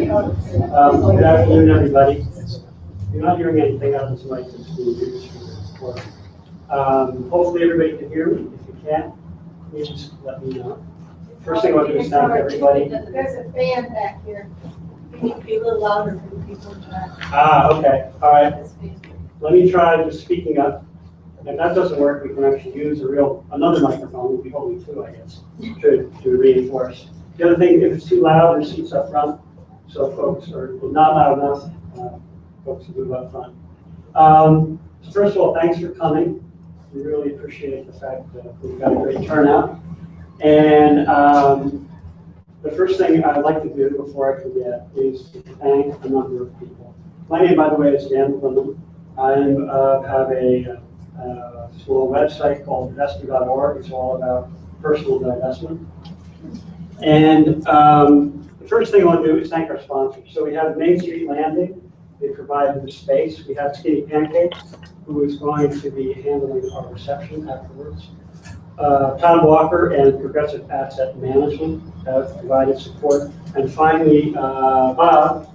Good afternoon, everybody. If you're not hearing anything, I would like to see. Hopefully everybody can hear me. If you can't, please let me know. First thing I want to do is thank everybody. There's a fan back here. You need to be a little louder for the people in the Okay. All right. Let me try just speaking up. If that doesn't work, we can actually use another microphone. We'll be holding two, I guess, to reinforce. The other thing, if it's too loud, there's seats up front, so folks are not loud enough. Folks will move up front. So first of all, thanks for coming. We really appreciate the fact that we've got a great turnout. And the first thing I'd like to do before I forget is to thank a number of people. My name, by the way, is Dan Quinlan. I have a small website called divesting.org. It's all about personal divestment. And the first thing I want to do is thank our sponsors. So we have Main Street Landing. They provided the space. We have Skinny Pancakes, who is going to be handling our reception afterwards. Tom Walker and Progressive Asset Management have provided support. And finally, Bob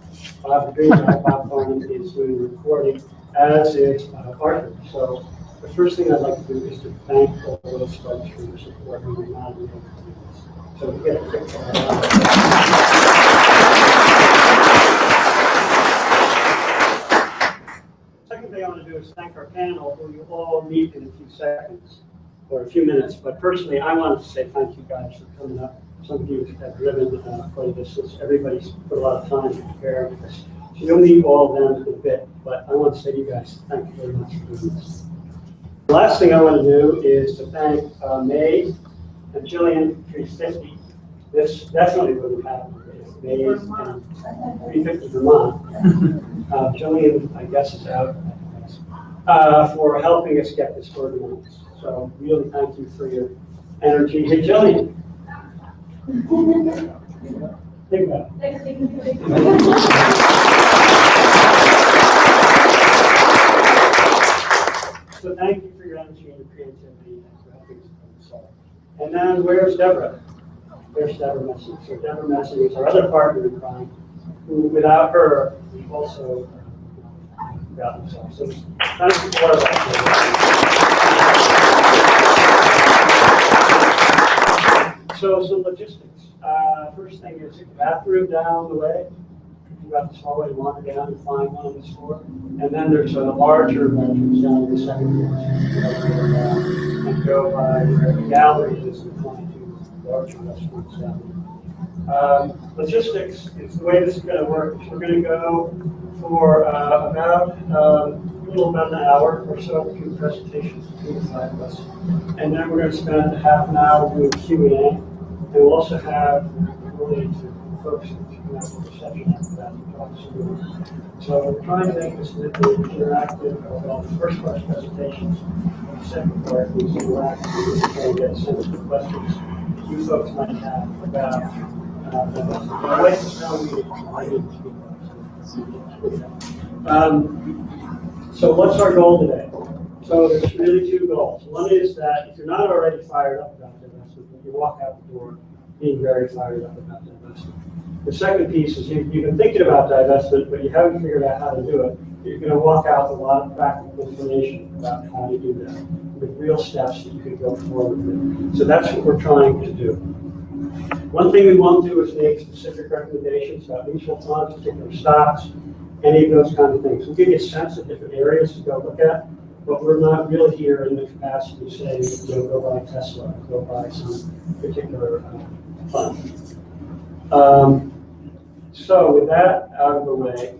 the Dream Guy, Bob Farnham, is doing the recording, as is Arthur. So the first thing I'd like to do is to thank all those folks for their support and their knowledge. So we get a quick Second thing I want to do is thank our panel, who you all meet in a few seconds, or a few minutes. But personally, I wanted to say thank you guys for coming up. Some of you have driven quite a distance. Everybody's put a lot of time to prepare for this. So you'll meet all of them in a bit, but I want to say to you guys, thank you very much for doing this. The last thing I want to do is to thank May and Jillian 350. This definitely wouldn't happen if May and 350 Vermont. Jillian, I guess, is out for helping us get this organized. So really thank you for your energy. Hey, Jillian. Think about it. So thank you for your energy and your creativity and for helping us solve. And then where's Deborah? There's Deborah Messing. So Deborah Messing is our other partner in crime, who without her, we've also gotten solved. So thank you for that. So some logistics. First thing is a bathroom down the way. You got this hallway, wander down and find one on this floor. And then there's a larger bedroom down in the second floor. And go by where the gallery is and find two larger restaurants down there. Logistics is the way this is going to work. We're going to go for about a little about an hour or so between presentations between the five of us. And then we're going to spend half an hour doing Q&A. And we'll also have related to folks who come out with reception after that to talk to you. So we're trying to make this a bit interactive. Well, the first part is presentations. The second part is interactive. So we get a sense of the questions you folks might have about the way so what's our goal today? So there's really two goals. One is that if you're not already fired up about divestment, you walk out the door being very fired up about divestment. The second piece is you've been thinking about divestment, but you haven't figured out how to do it. You're going to walk out with a lot of practical information about how to do that, with real steps that you can go forward with. So that's what we're trying to do. One thing we won't do is make specific recommendations about mutual funds, particular stocks, any of those kind of things. We'll give you a sense of different areas to go look at, but we're not really here in the capacity to say, go buy Tesla, go buy some particular fund. So with that out of the way,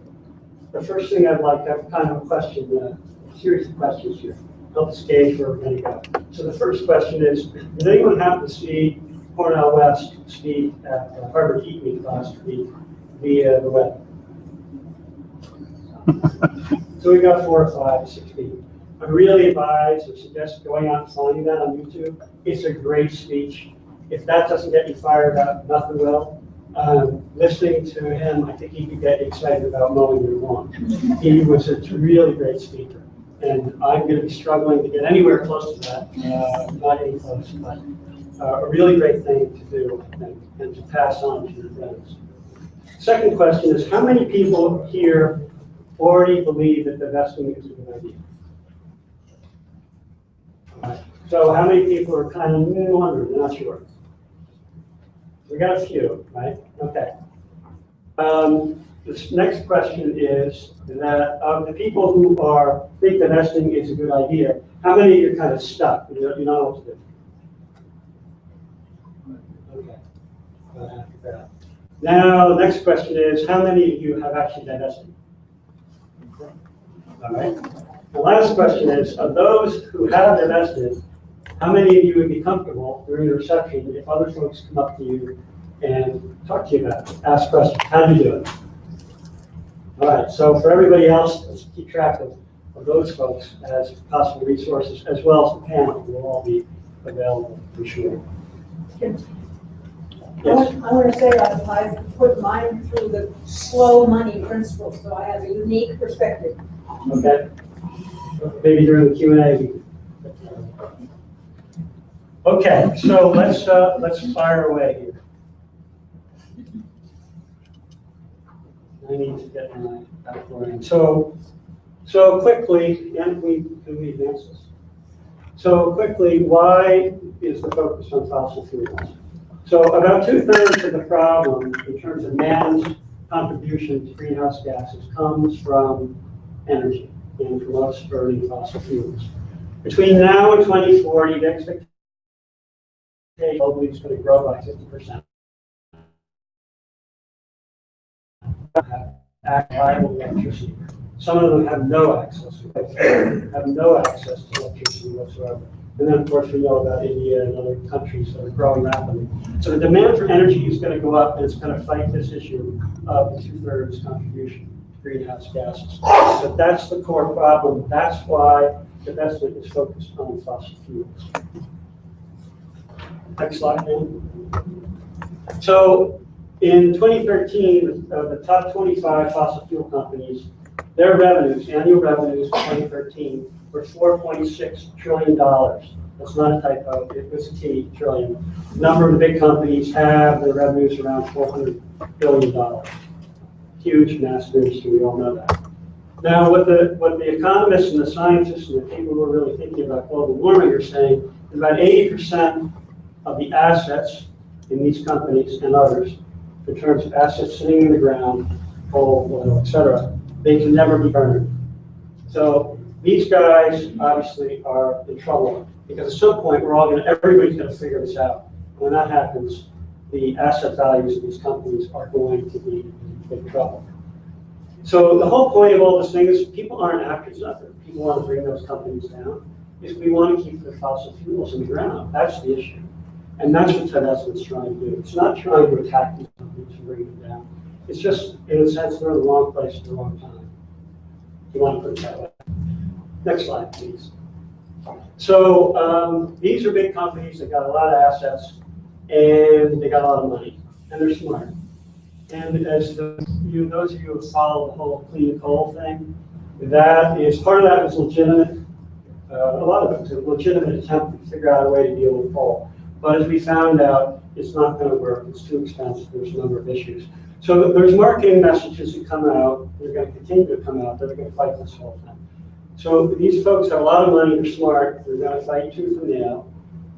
the first thing I'd like to have kind of a question, a series of questions here. Help us gauge where we're going to go. So the first question is, did anyone happen to see Cornell West speak at Harvard Heat Week last week via the web? So we got 4 or 5, 6 people. I really advise or suggest going out and finding that on YouTube. It's a great speech. If that doesn't get you fired up, nothing will. Listening to him, I think he could get excited about mowing your lawn. He was a really great speaker. And I'm going to be struggling to get anywhere close to that, not any close, but a really great thing to do, I think, and to pass on to your friends. Second question is, how many people here already believe that divesting is a good idea? So how many people are kind of wondering, not sure? We got a few, right? Okay. This next question is that of the people who think divesting is a good idea, how many of you are kind of stuck? You don't know what to do. Okay. After that. Now, the next question is, how many of you have actually divested? All right. The last question is, of those who have divested, how many of you would be comfortable during the reception if other folks come up to you and talk to you about it, ask questions? How do you do it? All right, so for everybody else, let's keep track of those folks as possible resources, as well as the panel will all be available for sure. Yes. I want to say I've put mine through the slow money principle, so I have a unique perspective. Okay. Maybe during the Q&A. Okay, so let's fire away here. I need to get my background. So quickly, and can we advance this? So quickly, why is the focus on fossil fuels? So about 2/3 of the problem in terms of man's contribution to greenhouse gases comes from energy and from us burning fossil fuels. Between now and 2040, the expectation globally is going to grow by 50%. Reliable electricity. Some of them have no access to electricity whatsoever. And then, of course, we know about India and other countries that are growing rapidly. So the demand for energy is going to go up, and it's going to fight this issue of the 2/3 contribution to greenhouse gases. So that's the core problem. That's why divestment is focused on fossil fuels. Next slide, Dan. So in 2013, the top 25 fossil fuel companies, their revenues, annual revenues for 2013, were $4.6 trillion. That's not a typo, it was a T, trillion. A number of the big companies have their revenues around $400 billion. Huge, massive industry, we all know that. Now, what the economists and the scientists and the people who are really thinking about global warming are saying is about 80% of the assets in these companies and others, in terms of assets sitting in the ground, coal, oil, et cetera, they can never be burned. So these guys obviously are in trouble because at some point everybody's going to figure this out. When that happens, the asset values of these companies are going to be in big trouble. So the whole point of all this thing is people aren't after nothing. People want to bring those companies down. Is we want to keep the fossil fuels in the ground. That's the issue. And that's what divestment's trying to do. It's not trying to attack these companies and bring them down. It's just, in a sense, they're in the wrong place at the wrong time. If you want to put it that way. Next slide, please. So these are big companies that got a lot of assets and they got a lot of money and they're smart. And as those of you who have followed the whole clean coal thing, that is part of that was legitimate. A lot of it was a legitimate attempt to figure out a way to deal with coal. But as we found out, it's not going to work. It's too expensive. There's a number of issues. So there's marketing messages that come out. They're going to continue to come out. They're going to fight this whole thing. So these folks have a lot of money. They're smart. They're going to fight tooth and nail.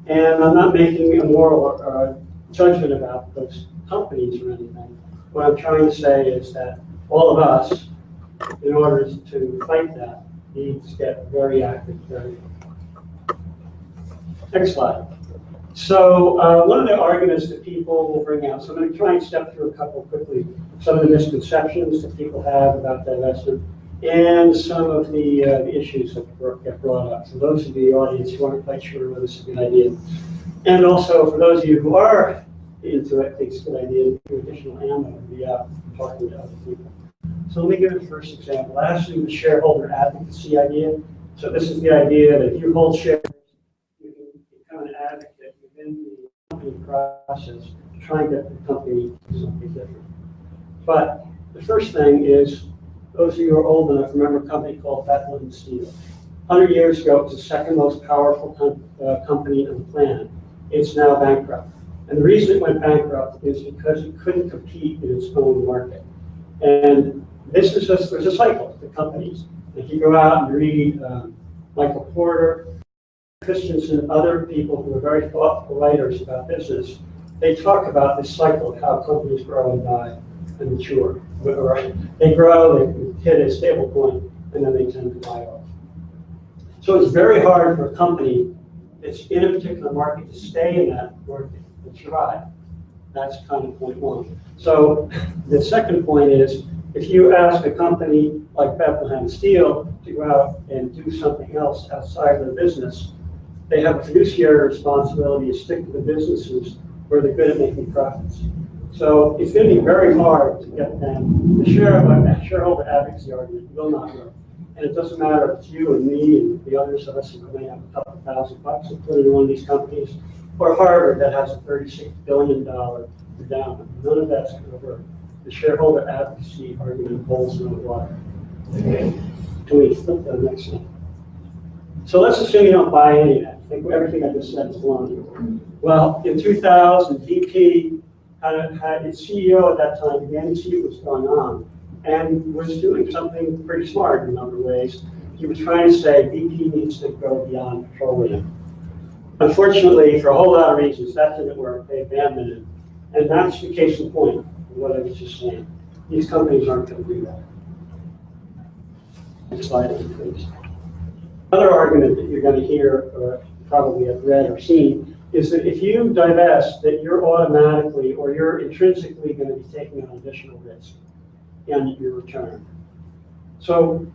And I'm not making a moral judgment about those companies or anything. What I'm trying to say is that all of us, in order to fight that, need to get very active. Next slide. So one of the arguments that people will bring out, so I'm going to try and step through a couple quickly, some of the misconceptions that people have about divestment and some of the issues that get brought up. For those of the audience who aren't quite sure whether this is a good idea, and also for those of you who are into it, think it's a good idea to do additional ammo to be out talking to other people. So let me give you the first example. Last week, the shareholder advocacy idea. So this is the idea that if you hold shares, you can become an advocate within the company process to try and get the company to do something different. But the first thing is, those of you who are old enough remember a company called Bethlehem Steel. 100 years ago, it was the second most powerful company on the planet. It's now bankrupt. And the reason it went bankrupt is because it couldn't compete in its own market. And this is just, there's a cycle to companies. If you go out and read Michael Porter, Christensen, other people who are very thoughtful writers about business, they talk about this cycle of how companies grow and die and mature. They grow, they hit a stable point, and then they tend to die off. So it's very hard for a company that's in a particular market to stay in that market and survive. That's kind of point one. So the second point is, if you ask a company like Bethlehem Steel to go out and do something else outside their business, they have a fiduciary responsibility to stick to the businesses where they're good at making profits. So it's going to be very hard to get them. The shareholder advocacy argument will not work. And it doesn't matter if it's you and me and the others of us who may have a couple $1,000 and put it in one of these companies, or Harvard that has a $36 billion endowment. None of that's going to work. The shareholder advocacy argument holds no water. Can we flip to the next one? So let's assume you don't buy any of that. I think everything I just said is wrong. Well, in 2000, BP had its CEO at that time began to see what was going on and was doing something pretty smart in a number of ways. He was trying to say BP needs to go beyond petroleum. Unfortunately, for a whole lot of reasons, that didn't work. They abandoned it. And that's the case in point of what I was just saying. These companies aren't going to do that. Next slide, please. Another argument that you're going to hear, or probably have read or seen, is that if you divest, that you're automatically or you're intrinsically going to be taking on additional risk in your return. So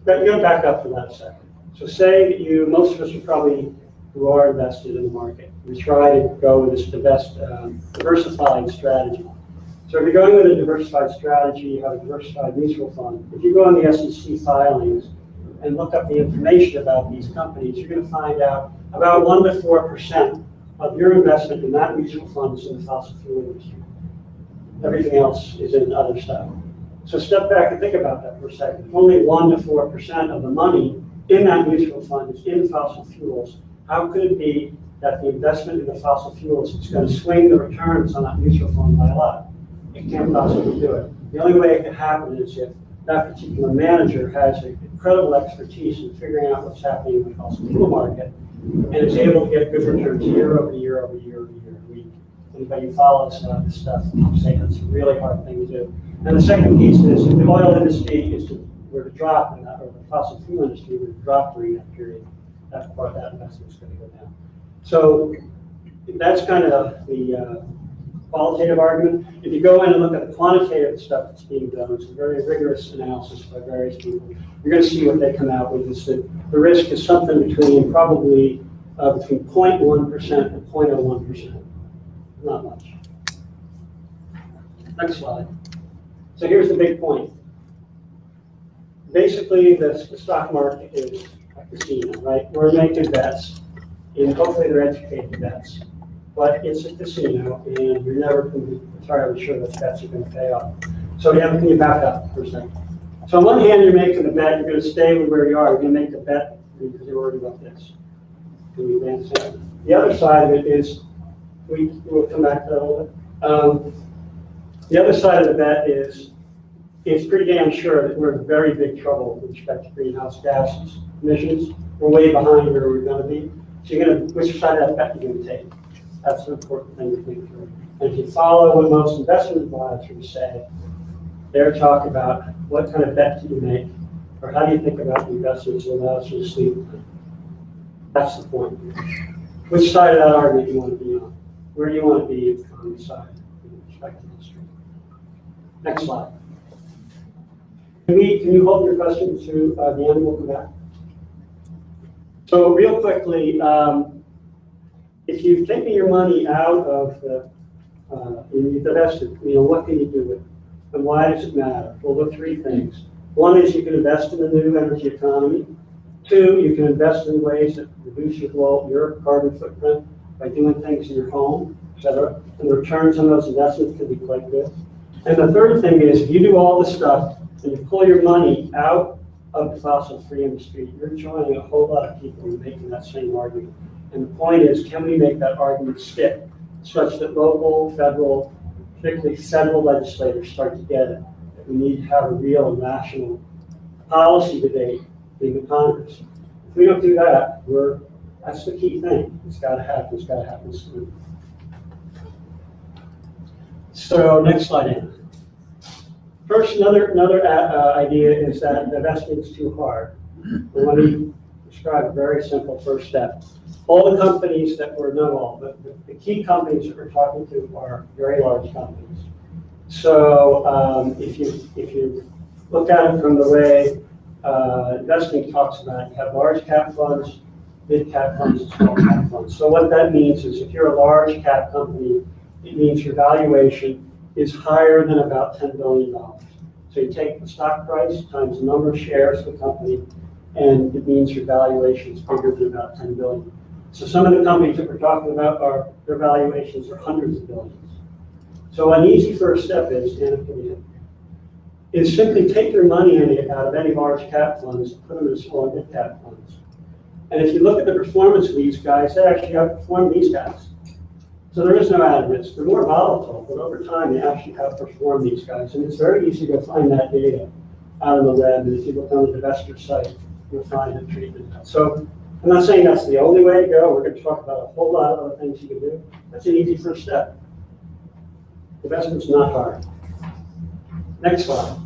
you're going to back up for that a second. So say that most of us are probably who are invested in the market. We try to go with this diversified strategy. So if you're going with a diversified strategy, you have a diversified mutual fund. If you go on the SEC filings and look up the information about these companies, you're going to find out about 1 to 4% of your investment in that mutual fund is in the fossil fuel industry. Everything else is in other stuff. So step back and think about that for a second. If only 1 to 4% of the money in that mutual fund is in fossil fuels, how could it be that the investment in the fossil fuels is going to swing the returns on that mutual fund by a lot? It can't possibly do it. The only way it can happen is if that particular manager has an incredible expertise in figuring out what's happening in the fossil fuel market and is able to get good returns year over year over year over year. Anybody who follows this stuff say that's a really hard thing to do. And the second piece is if the oil industry were to drop, or the fossil fuel industry were to drop during that period, that part of that investment is going to go down. So that's kind of the qualitative argument. If you go in and look at the quantitative stuff that's being done, it's a very rigorous analysis by various people. You're going to see what they come out with is that the risk is something between probably between 0.1% and 0.01%. Not much. Next slide. So here's the big point. Basically, the stock market is a casino, right? We're making bets, and hopefully they're educated bets. But it's a casino, and you're never going to be entirely sure that bets are going to pay off. So can you back up for a second? So on one hand, you're making the bet, you're going to stay with where you are. You're going to make the bet because you're worried about this. Can you advance that? The other side of it is, we'll come back to that a little bit. The other side of the bet is, it's pretty damn sure that we're in very big trouble with respect to greenhouse gas emissions. We're way behind where we're going to be. So which side of that bet you're going to take? That's an important thing to think through. And if you follow what most investment advisors say, they're talking about what kind of bet do you make, or how do you think about the investments that allows you to sleep. That's the point. Which side of that argument do you want to be on? Where do you want to be on the side with respect to history? Next slide. Can you hold your question to the end? We'll come back. So real quickly, if you've taken your money out of the, and you've divested, what can you do with it? And why does it matter? Well, look, 3 things. One is you can invest in the new energy economy. 2, you can invest in ways that reduce your carbon footprint by doing things in your home, etc. And the returns on those investments can be quite good. And the third thing is, if you do all this stuff and you pull your money out of the fossil-free industry, you're joining a whole lot of people in making that same argument. And the point is, can we make that argument stick such that local, federal, particularly federal legislators start to get it. That we need to have a real national policy debate in the Congress. If we don't do that, that's the key thing. It's got to happen. It's got to happen soon. So next slide, Anna. First, another idea is that divesting is too hard. And let me describe a very simple first step. All the companies that we're not all, but the key companies that we're talking to are very large companies. So if you look at it from the way investing talks about it, you have large cap funds, mid cap funds, and small cap funds. So what that means is if you're a large cap company, it means your valuation is higher than about $10 billion. So you take the stock price times the number of shares of the company, and it means your valuation is bigger than about $10 billion. So some of the companies that we're talking about their valuations are hundreds of billions. So an easy first step is simply take your money out of any large cap funds, put them in small mid cap funds. And if you look at the performance of these guys, they actually outperform these guys. So there is no added risk. They're more volatile, but over time they actually outperform these guys. And it's very easy to find that data out on the web. And if you look on the Divestor site, you'll find the treatment. So I'm not saying that's the only way to go. We're going to talk about a whole lot of other things you can do. That's an easy first step. Divestment's not hard. Next slide.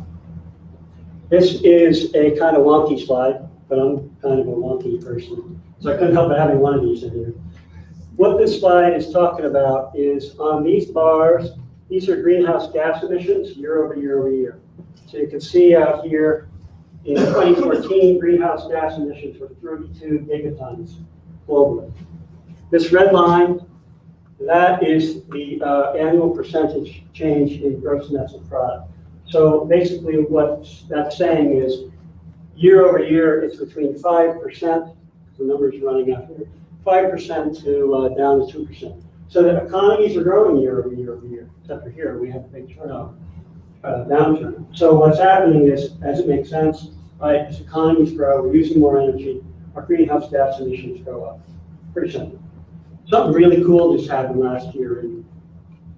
This is a kind of wonky slide, but I'm kind of a wonky person, so I couldn't help but having one of these in here. What this slide is talking about is on these bars, these are greenhouse gas emissions year over year over year. So you can see out here in 2014, greenhouse gas emissions were 32 gigatons globally. This red line, that is the annual percentage change in gross domestic product. So basically what that's saying is year over year, it's between 5%, the numbers running out here, 5% to down to 2%. So the economies are growing year over year over year, except for here, we have a big turnover, downturn. So what's happening is, as it makes sense, right, as economies grow, we're using more energy, our greenhouse gas emissions go up. Pretty simple. Something really cool just happened last year, and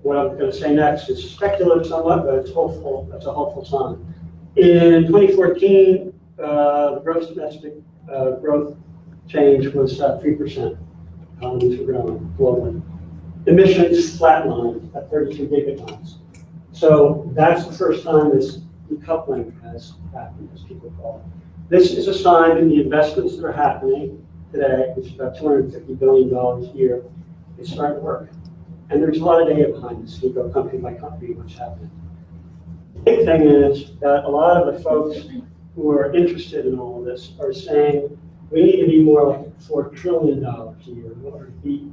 what I'm going to say next is speculative somewhat, but it's hopeful. That's a hopeful sign. In 2014, the gross domestic growth change was 3%. Economies were growing globally. Emissions flatlined at 32 gigatons. So that's the first time this decoupling has happened, as people call it. This is a sign that the investments that are happening today, which is about $250 billion a year, is starting to work. And there's a lot of data behind this. You go company by company, what's happening. The big thing is that a lot of the folks who are interested in all of this are saying we need to be more like $4 trillion a year in order to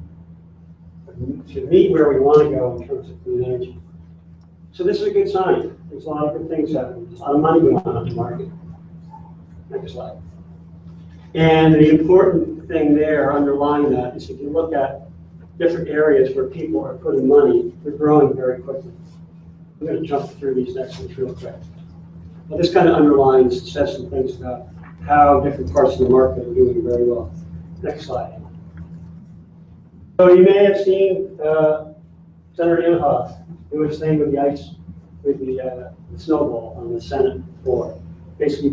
meet where we want to go in terms of clean energy. So this is a good sign. There's a lot of good things happening. There's a lot of money going on in the market. Next slide. And the important thing there underlying that is if you look at different areas where people are putting money, they're growing very quickly. I'm going to jump through these next ones real quick. But this kind of underlines, says some things about how different parts of the market are doing very well. Next slide. So you may have seen Senator Inhofe do his thing with the ice, with the snowball on the Senate floor. Basically,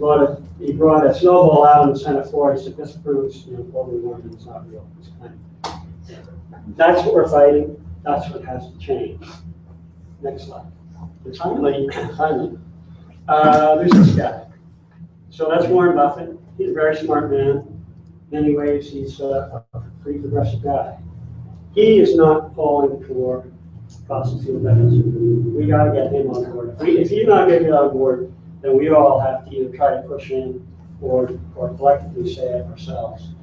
he brought a snowball out on the Senate floor. He said, "This proves, global warming is not real." It's kind of, that's what we're fighting. That's what has to change. Next slide. And finally, there's this guy. So that's Warren Buffett. He's a very smart man. In many ways, he's a pretty progressive guy. He is not calling for fossil fuel divestment. We got to get him on board. If he's not getting on board, then we all have to either try to push in or collectively say it ourselves.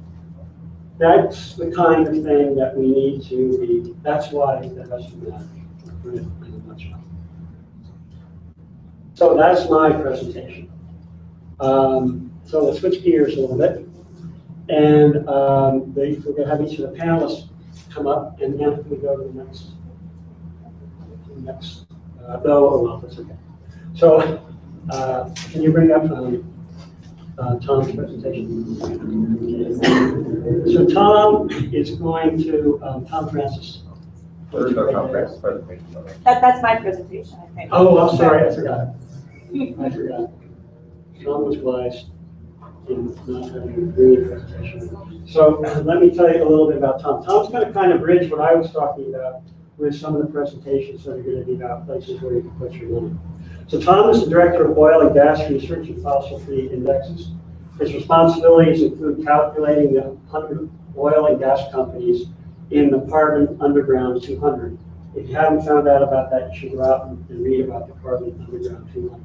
That's the kind of thing that we need to be. That's why divestment matters. In a nutshell. So that's my presentation. So let's switch gears a little bit. And we're going to have each of the panelists come up, and then we go to the next. Well, that's okay. So can you bring up Tom's presentation? So Tom is going to, Tom Francis There's no comprehensive presentation. That's my presentation, I think. Oh, I'm sorry, I forgot. I forgot. Tom was wise in not having a really presentation. So let me tell you a little bit about Tom. Tom's going to kind of bridge what I was talking about with some of the presentations that are going to be about places where you can put your money. So Tom is the director of oil and gas research and fossil-free indexes. His responsibilities include calculating the 100 oil and gas companies in the Carbon Underground 200. If you haven't found out about that, you should go out and read about the Carbon Underground 200.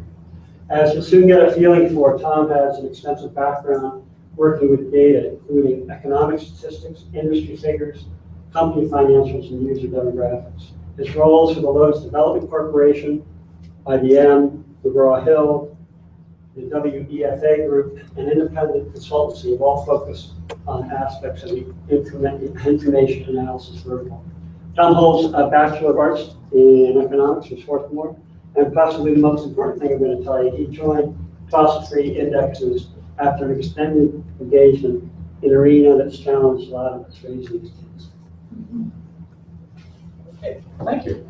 As you'll soon get a feeling for, Tom has an extensive background working with data, including economic statistics, industry figures, company financials, and user demographics. His roles for the Lowe's Development Corporation, IBM, McGraw-Hill, the WEFA Group, and independent consultancy have all focused on aspects of the information analysis vertical. Tom holds a Bachelor of Arts in Economics from Swarthmore, and possibly the most important thing I'm going to tell you, he joined fossil-free indexes after an extended engagement in an arena that's challenged a lot of crazy things. Okay, thank you.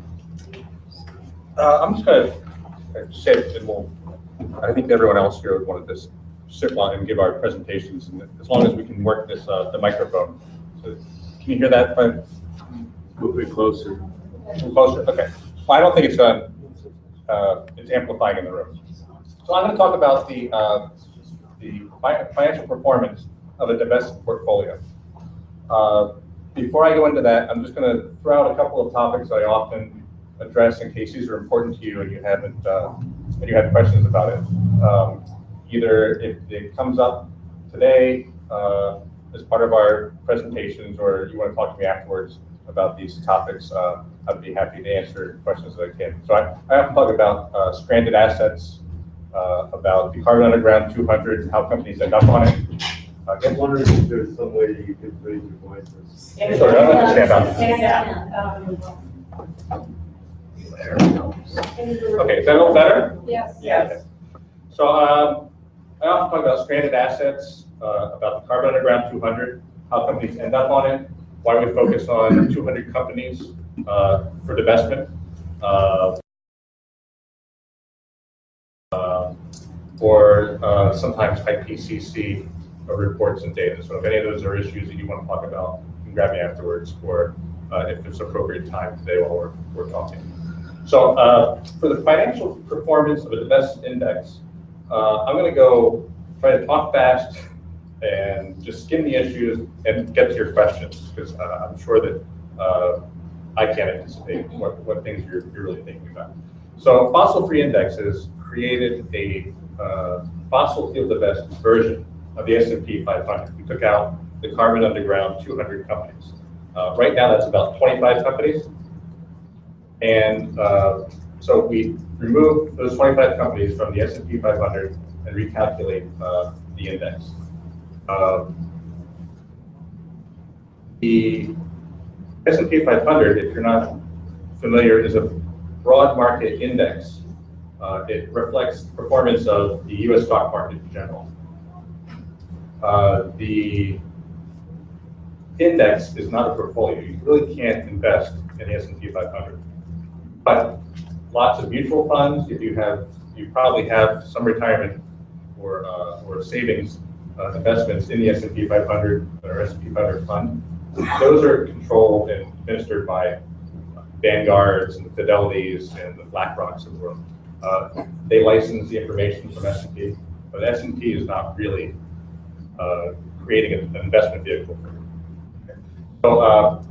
I'm just going to sit and I think everyone else here would want to just sit and give our presentations, and as long as we can work this the microphone. So, can you hear that? Move it closer. Closer. Okay. Well, I don't think it's it's amplifying in the room. So I'm going to talk about the financial performance of a divested portfolio. Before I go into that, I'm just going to throw out a couple of topics I often address in case these are important to you and you haven't and you have questions about it. Either if it comes up today as part of our presentations, or you want to talk to me afterwards about these topics, I'd be happy to answer questions that I can. So I often talk about stranded assets, about the Carbon Underground 200 and how companies end up on it. I'm wondering if there's some way you could raise your voices. Sorry, I'd like to stand up. There we go. Okay, is that a little better? Yes. Okay. So I often talk about stranded assets, about the Carbon Underground 200, how companies end up on it, why we focus on 200 companies for divestment, or sometimes IPCC reports and data. So if any of those are issues that you want to talk about, you can grab me afterwards, or if it's appropriate time today while we're talking. So for the financial performance of a divested index, I'm going to go try to talk fast and just skim the issues and get to your questions, because I'm sure that I can't anticipate what things you're really thinking about. So fossil-free indexes created a fossil fuel divest version of the S&P 500. We took out the Carbon Underground 200 companies. Right now, that's about 25 companies. And so we removed those 25 companies from the S&P 500 and recalculate the index. The S&P 500, if you're not familiar, is a broad market index. It reflects performance of the U.S. stock market in general. The index is not a portfolio. You really can't invest in the S&P 500. But lots of mutual funds, you probably have some retirement or savings investments in the S&P 500 or S&P 500 fund. Those are controlled and administered by Vanguards and Fidelities and the BlackRocks of the world. They license the information from S&P, but S&P is not really creating an investment vehicle for you. Okay. So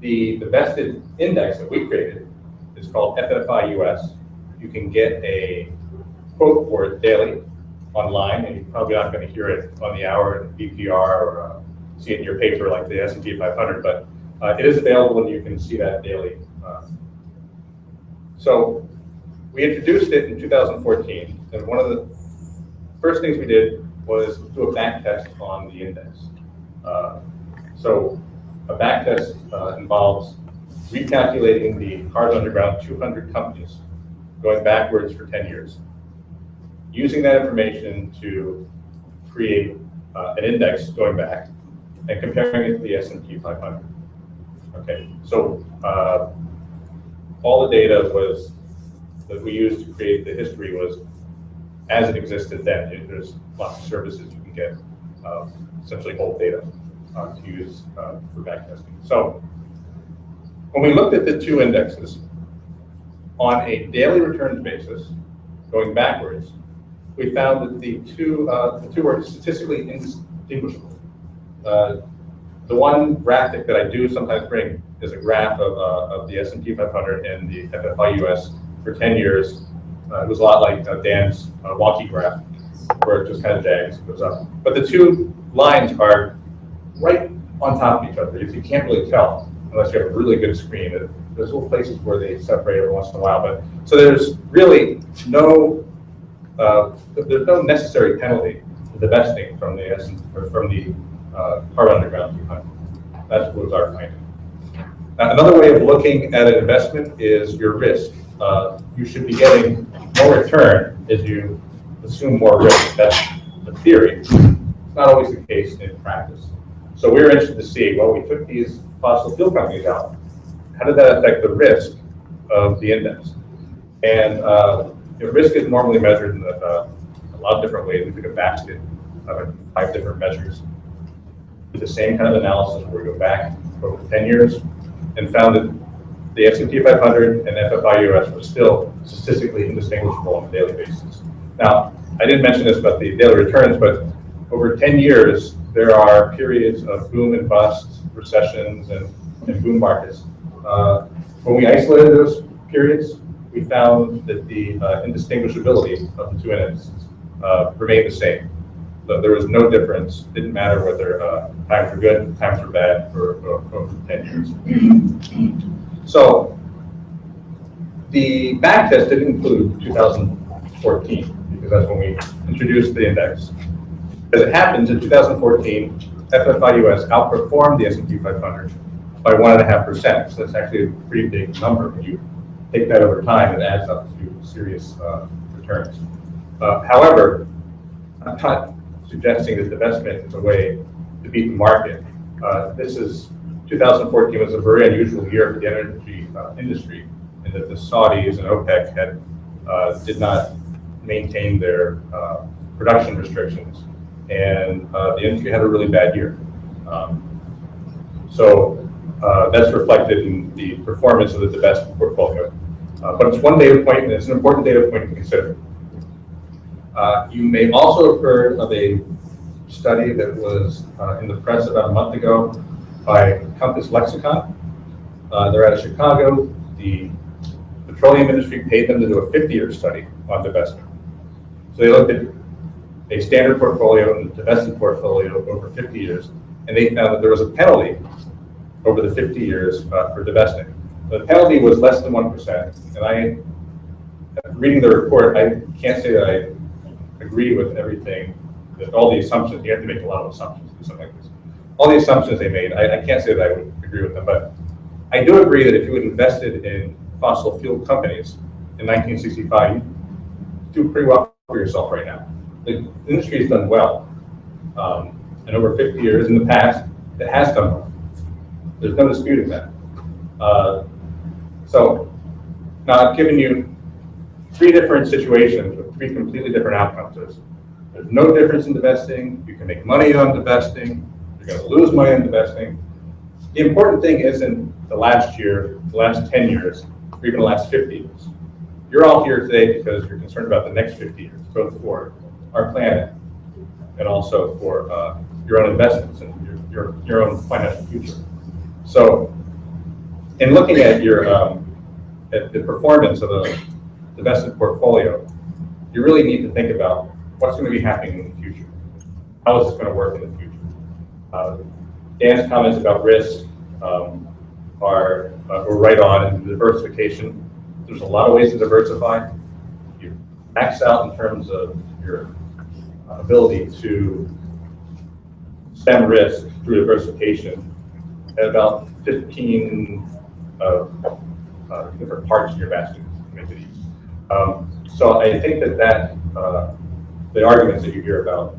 the divested index that we created is called FFI US. You can get a quote for it daily online, and you're probably not going to hear it on the hour in BPR or see it in your paper like the S&P 500, but it is available and you can see that daily. So we introduced it in 2014, and one of the first things we did was do a back test on the index. So a back test involves recalculating the Carbon Underground 200 companies, going backwards for 10 years, using that information to create an index going back and comparing it to the S&P 500. Okay, so all the data was that we used to create the history was as it existed then. There's lots of services you can get, essentially old data to use for backtesting. So when we looked at the two indexes on a daily returns basis, going backwards, we found that the two were statistically indistinguishable. The one graphic that I do sometimes bring is a graph of the S&P 500 and the FFI US for 10 years. It was a lot like Dan's wonky graph, where it just kind of jags, goes up. But the two lines are right on top of each other. You can't really tell unless you have a really good screen. There's little places where they separate every once in a while, but so there's really no necessary penalty to divesting from the Carbon Underground 200. That was our finding. Now, another way of looking at an investment is your risk. You should be getting more return as you assume more risk. That's the theory. It's not always the case in practice. So we were interested to see, well, we took these fossil fuel companies out. How did that affect the risk of the index? And risk is normally measured in a lot of different ways. We took a basket of 5 different measures. Did the same kind of analysis where we go back over 10 years and found that the S&P 500 and FFI US were still statistically indistinguishable on a daily basis. Now, I didn't mention this about the daily returns, but over 10 years, there are periods of boom and bust, recessions, and boom markets. When we isolated those periods, we found that the indistinguishability of the two indexes remained the same. So there was no difference. It didn't matter whether times were good, times were bad for over 10 years. So the backtest didn't include 2014 because that's when we introduced the index. As it happens, in 2014, FFI US outperformed the S&P 500 by 1.5%. So that's actually a pretty big number. When you take that over time, it adds up to serious returns. However, I'm not suggesting that divestment is a way to beat the market. 2014 was a very unusual year for the energy industry, in that the Saudis and OPEC did not maintain their production restrictions, and the industry had a really bad year. So that's reflected in the performance of the divest portfolio. But it's one data point, and it's an important data point to consider. You may also have heard of a study that was in the press about a month ago by Compass Lexicon. They're out of Chicago. The petroleum industry paid them to do a 50-year study on divestment. So they looked at a standard portfolio and a divested portfolio over 50 years, and they found that there was a penalty over the 50 years for divesting. The penalty was less than 1%, and reading the report, I can't say that I agree with everything, that all the assumptions, you have to make a lot of assumptions to do something like this. All the assumptions they made, I can't say that I would agree with them, but I do agree that if you had invested in fossil fuel companies in 1965, you'd do pretty well for yourself right now. The industry has done well, and over 50 years in the past, it has done well. There's no disputing that. So now I've given you 3 different situations with 3 completely different outcomes. There's no difference in divesting. You can make money on divesting. You're going to lose money on divesting. The important thing isn't the last year, the last 10 years, or even the last 50 years. You're all here today because you're concerned about the next 50 years, both for our planet and also for your own investments and your own financial future. So, in looking at your at the performance of a divested portfolio, you really need to think about what's going to be happening in the future. How is this going to work in the future? Dan's comments about risk are right on, and diversification. There's a lot of ways to diversify. You max out in terms of your ability to stem risk through diversification at about 15 different parts in your basket to make it easy. So I think that the arguments that you hear about,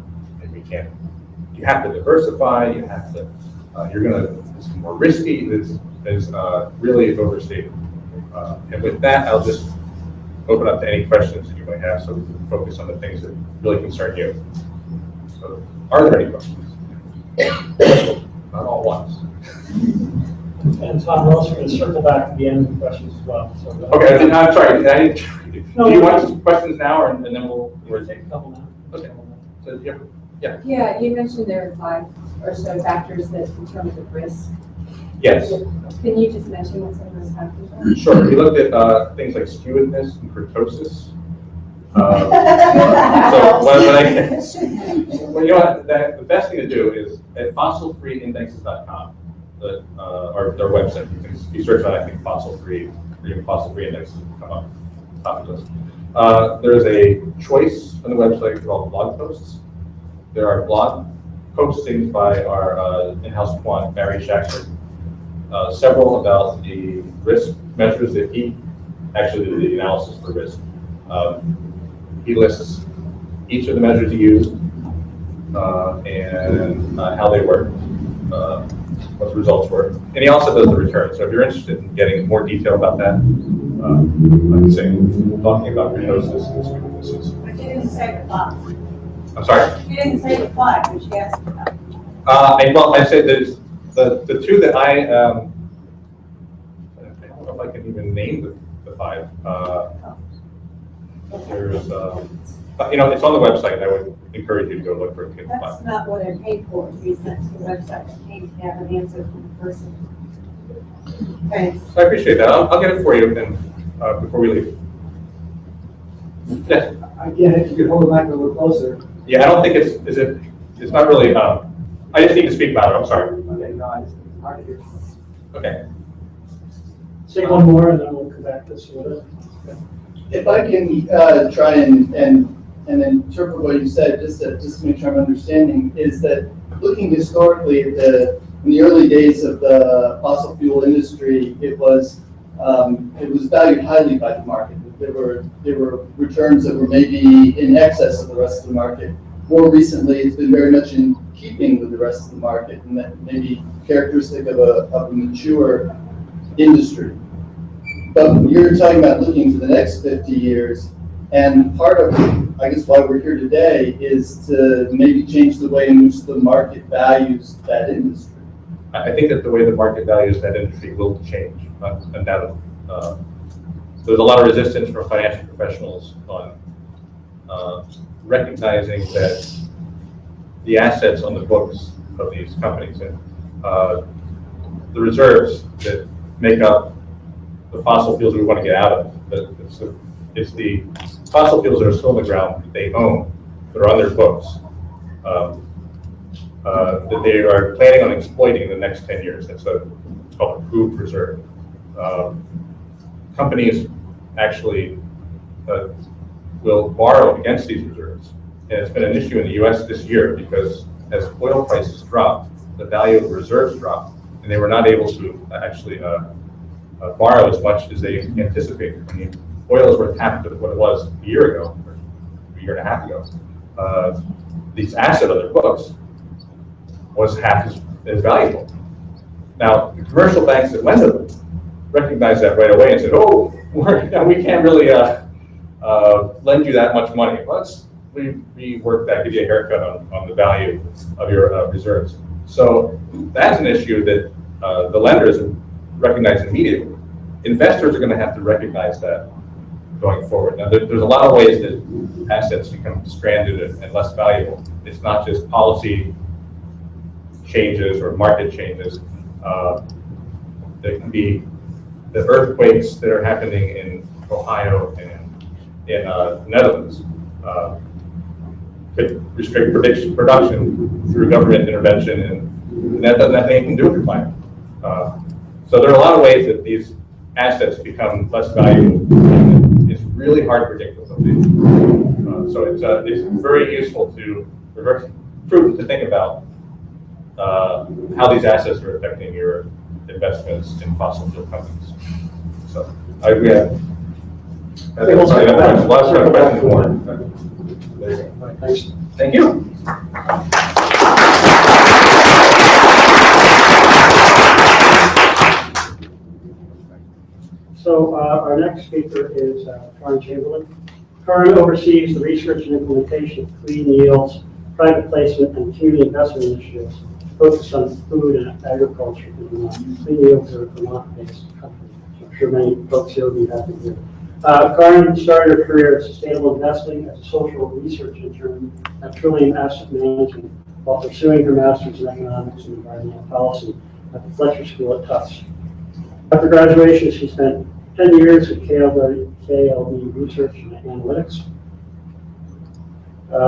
you have to diversify, you have to it's more risky, is really overstated. And with that, I'll just open up to any questions that you might have, so we can focus on the things that really concern you. So, are there any questions? Not all once. And Tom, we're also going to circle back at the end of the questions as well. So, Okay, I'm sorry. Do you want no. questions now, and then we'll Take a couple now. Okay. So, Yeah, you mentioned there are 5 or so factors that determine the risk. yes. Can you just mention what some of those factors are? Sure. We looked at things like skewedness and kurtosis. So well, you know what, the best thing to do is at fossilfreeindexes.com, or their website. You search on, I think, fossil-free, or even fossil-free indexes will come up top of this. There's a choice on the website called blog posts. There are blog postings by our in-house quant, Barry Shaxter. Several about the risk measures that he actually did the analysis for risk. He lists each of the measures he used and how they work, what the results were. And he also does the return. So if you're interested in getting more detail about that, like I say, talking about kurtosis and skewednesses. But you didn't say the 5. I'm sorry? You didn't say the 5, which you asked about. Well, I said there's the 2 that I don't know if I can even name the 5. There's, you know, it's on the website. I would encourage you to go look for it. That's not what I paid for. You sent to the website. I paid to have an answer from the person. Thanks. So I appreciate that. I'll get it for you then before we leave. Yes. Again, if you could hold the mic a little closer. Yeah, I don't think it's not really. I just need to speak about it. I'm sorry. Okay, no, it's hard to hear. Okay. Say one more, and then we'll come back to this order. If I can try and interpret what you said, just to make sure I'm understanding, is that looking historically at in the early days of the fossil fuel industry, it was valued highly by the market. There were returns that were maybe in excess of the rest of the market. More recently, it's been very much in keeping with the rest of the market, and that may be characteristic of a mature industry. But you're talking about looking to the next 50 years, and part of, I guess, why we're here today is to maybe change the way in which the market values that industry. I think that the way the market values that industry will change, undoubtedly. There's a lot of resistance from financial professionals on recognizing that the assets on the books of these companies and the reserves that make up the fossil fuels we want to get out of. It's the fossil fuels that are still in the ground that they own, that are on their books, that they are planning on exploiting in the next 10 years. It's called a proved reserve. Companies actually will borrow against these reserves. And it's been an issue in the US this year because as oil prices dropped, the value of reserves dropped, and they were not able to actually borrow as much as they anticipated. I mean, oil is worth half of what it was a year ago, or a year and a half ago. These assets on their books was half as valuable. Now, the commercial banks that lend to them recognized that right away and said, "Oh, we can't really lend you that much money. Let's rework that, give you a haircut on the value of your reserves." So that's an issue that the lenders recognize immediately. Investors are going to have to recognize that going forward. Now, there's a lot of ways that assets become stranded and less valuable. It's not just policy changes or market changes. There can be the earthquakes that are happening in Ohio and in Netherlands could restrict production through government intervention, and that doesn't have anything to do with climate. So there are a lot of ways that these assets become less valuable. It's really hard to predict what they'll be. So it's very useful very prudent to think about how these assets are affecting your investments in fossil fuel companies. So we have lots of questions more. There you go. Thanks. Thank you. our next speaker is Karin Chamberlain. Karin oversees the research and implementation of clean yields, private placement, and community investment initiatives focused on food and agriculture in Vermont. Clean yields are a Vermont-based company, so I'm sure many folks here will be happy to hear. Karin started her career in sustainable investing as a social research intern at Trillium Asset Management while pursuing her master's in economics and environmental policy at the Fletcher School at Tufts. After graduation, she spent 10 years at KLB Research and Analytics.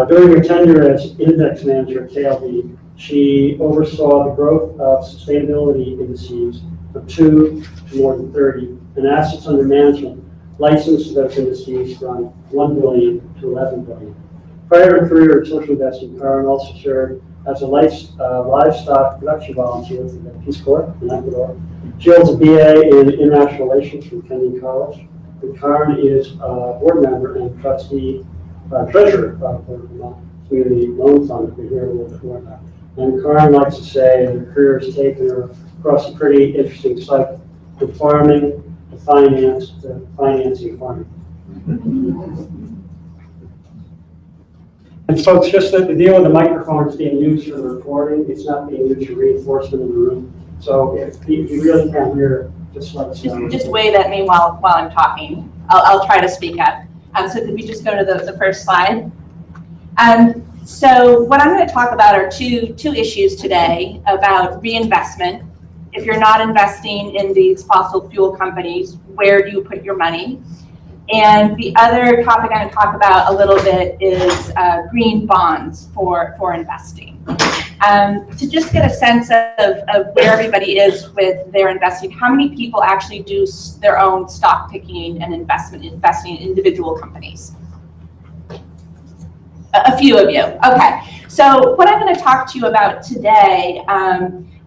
During her tenure as index manager at KLB, she oversaw the growth of sustainability indices from 2 to more than 30, and assets under management licensed to those indices from 1 billion to 11 billion. Prior to her career in social investing, Karin also served as a livestock production volunteer for the Peace Corps in Ecuador. She holds a BA in International Relations from Kenyon College. And Karin is a board member and trustee, treasurer of the Vermont Community Loan Fund that we hear a little bit more about. And Karin likes to say that her career has taken her across a pretty interesting cycle, from farming to finance to financing farming. And folks, just the deal with the microphone is being used for the recording. It's not being used for reinforcement in the room. So if you really can't hear, just let us know. Just wave at me while I'm talking. I'll try to speak up. So could we just go to the first slide? So what I'm going to talk about are two issues today about reinvestment. If you're not investing in these fossil fuel companies, where do you put your money? And the other topic I'm going to talk about a little bit is green bonds for investing. To just get a sense of where everybody is with their investing, how many people actually do their own stock picking and investing in individual companies? A few of you. Okay. So what I'm going to talk to you about today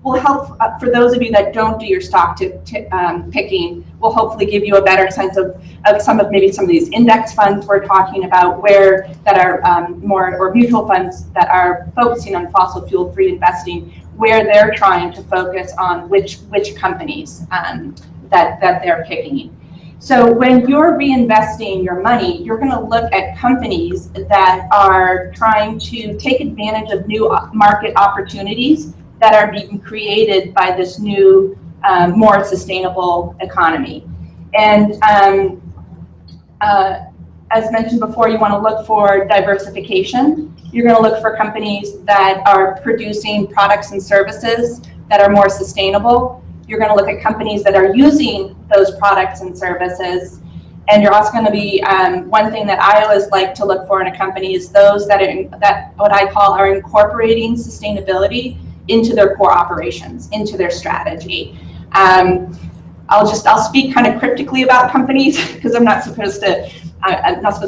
will help, for those of you that don't do your stock picking, will hopefully give you a better sense of some of these index funds we're talking about, that are or mutual funds that are focusing on fossil fuel free investing, where they're trying to focus on which companies that they're picking. So when you're reinvesting your money, you're going to look at companies that are trying to take advantage of new market opportunities that are being created by this new, more sustainable economy. And as mentioned before, you want to look for diversification. You're going to look for companies that are producing products and services that are more sustainable. You're going to look at companies that are using those products and services. And you're also going to be, one thing that I always like to look for in a company is those that what I call are incorporating sustainability into their core operations, into their strategy. I'll speak kind of cryptically about companies because I'm not supposed to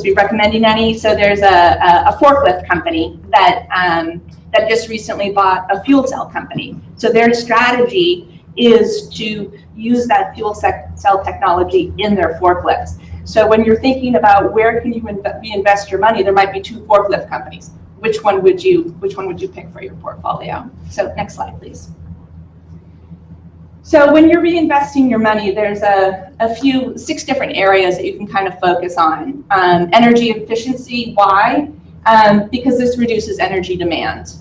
be recommending any. So there's a forklift company that just recently bought a fuel cell company. So their strategy is to use that fuel cell technology in their forklifts. So when you're thinking about where can you invest your money, there might be two forklift companies. Which one would you pick for your portfolio? So next slide, please. So when you're reinvesting your money, there's six different areas that you can kind of focus on. Energy efficiency, why? Because this reduces energy demand.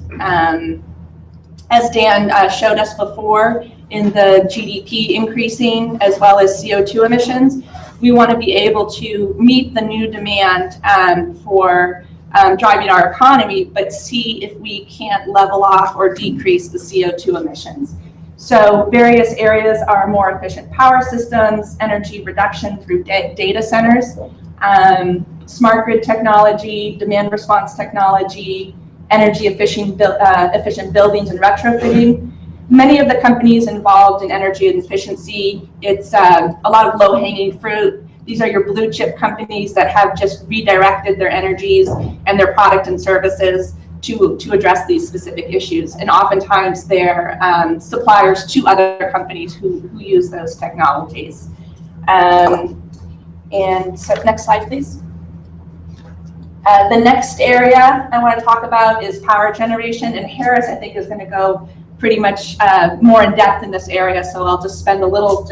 As Dan showed us before, in the GDP increasing as well as CO2 emissions, we want to be able to meet the new demand for driving our economy, but see if we can't level off or decrease the CO2 emissions. So various areas are more efficient power systems, energy reduction through data centers, smart grid technology, demand response technology, energy efficient buildings and retrofitting. Many of the companies involved in energy efficiency, it's a lot of low-hanging fruit. These are your blue chip companies that have just redirected their energies and their product and services to address these specific issues. And oftentimes they're suppliers to other companies who use those technologies. And so next slide, please. The next area I want to talk about is power generation, and Harris, I think, is going to go pretty much more in depth in this area, so I'll just spend a little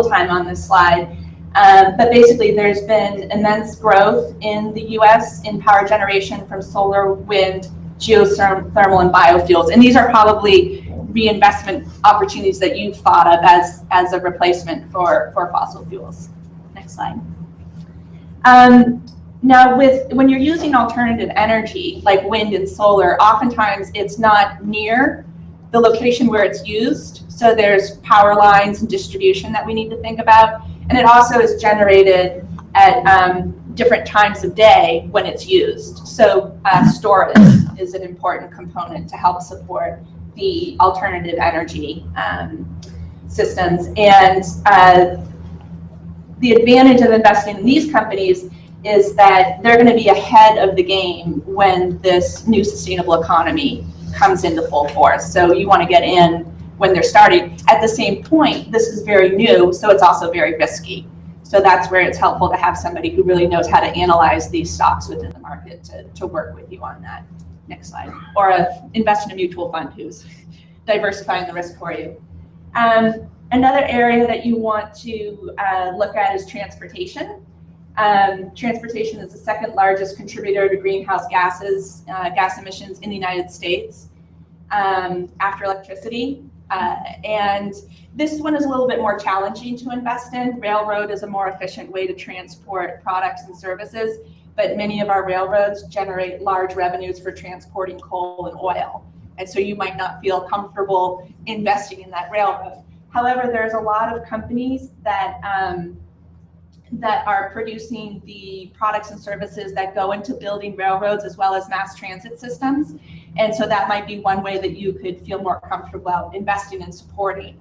time on this slide. But basically, there's been immense growth in the US in power generation from solar, wind, geothermal, and biofuels. And these are probably reinvestment opportunities that you've thought of as a replacement for fossil fuels. Next slide. Now, when you're using alternative energy, like wind and solar, oftentimes it's not near the location where it's used. So there's power lines and distribution that we need to think about. And it also is generated at different times of day when it's used. So storage is an important component to help support the alternative energy systems. And the advantage of investing in these companies is that they're going to be ahead of the game when this new sustainable economy comes into full force. So you want to get in when they're starting. At the same point, this is very new, so it's also very risky. So that's where it's helpful to have somebody who really knows how to analyze these stocks within the market to work with you on that. Next slide. Or invest in a mutual fund who's diversifying the risk for you. Another area that you want to look at is transportation. Transportation is the second largest contributor to greenhouse gases, gas emissions in the United States after electricity. And this one is a little bit more challenging to invest in. Railroad is a more efficient way to transport products and services, but many of our railroads generate large revenues for transporting coal and oil. And so you might not feel comfortable investing in that railroad. However, there's a lot of companies that are producing the products and services that go into building railroads as well as mass transit systems. And so that might be one way that you could feel more comfortable about investing and supporting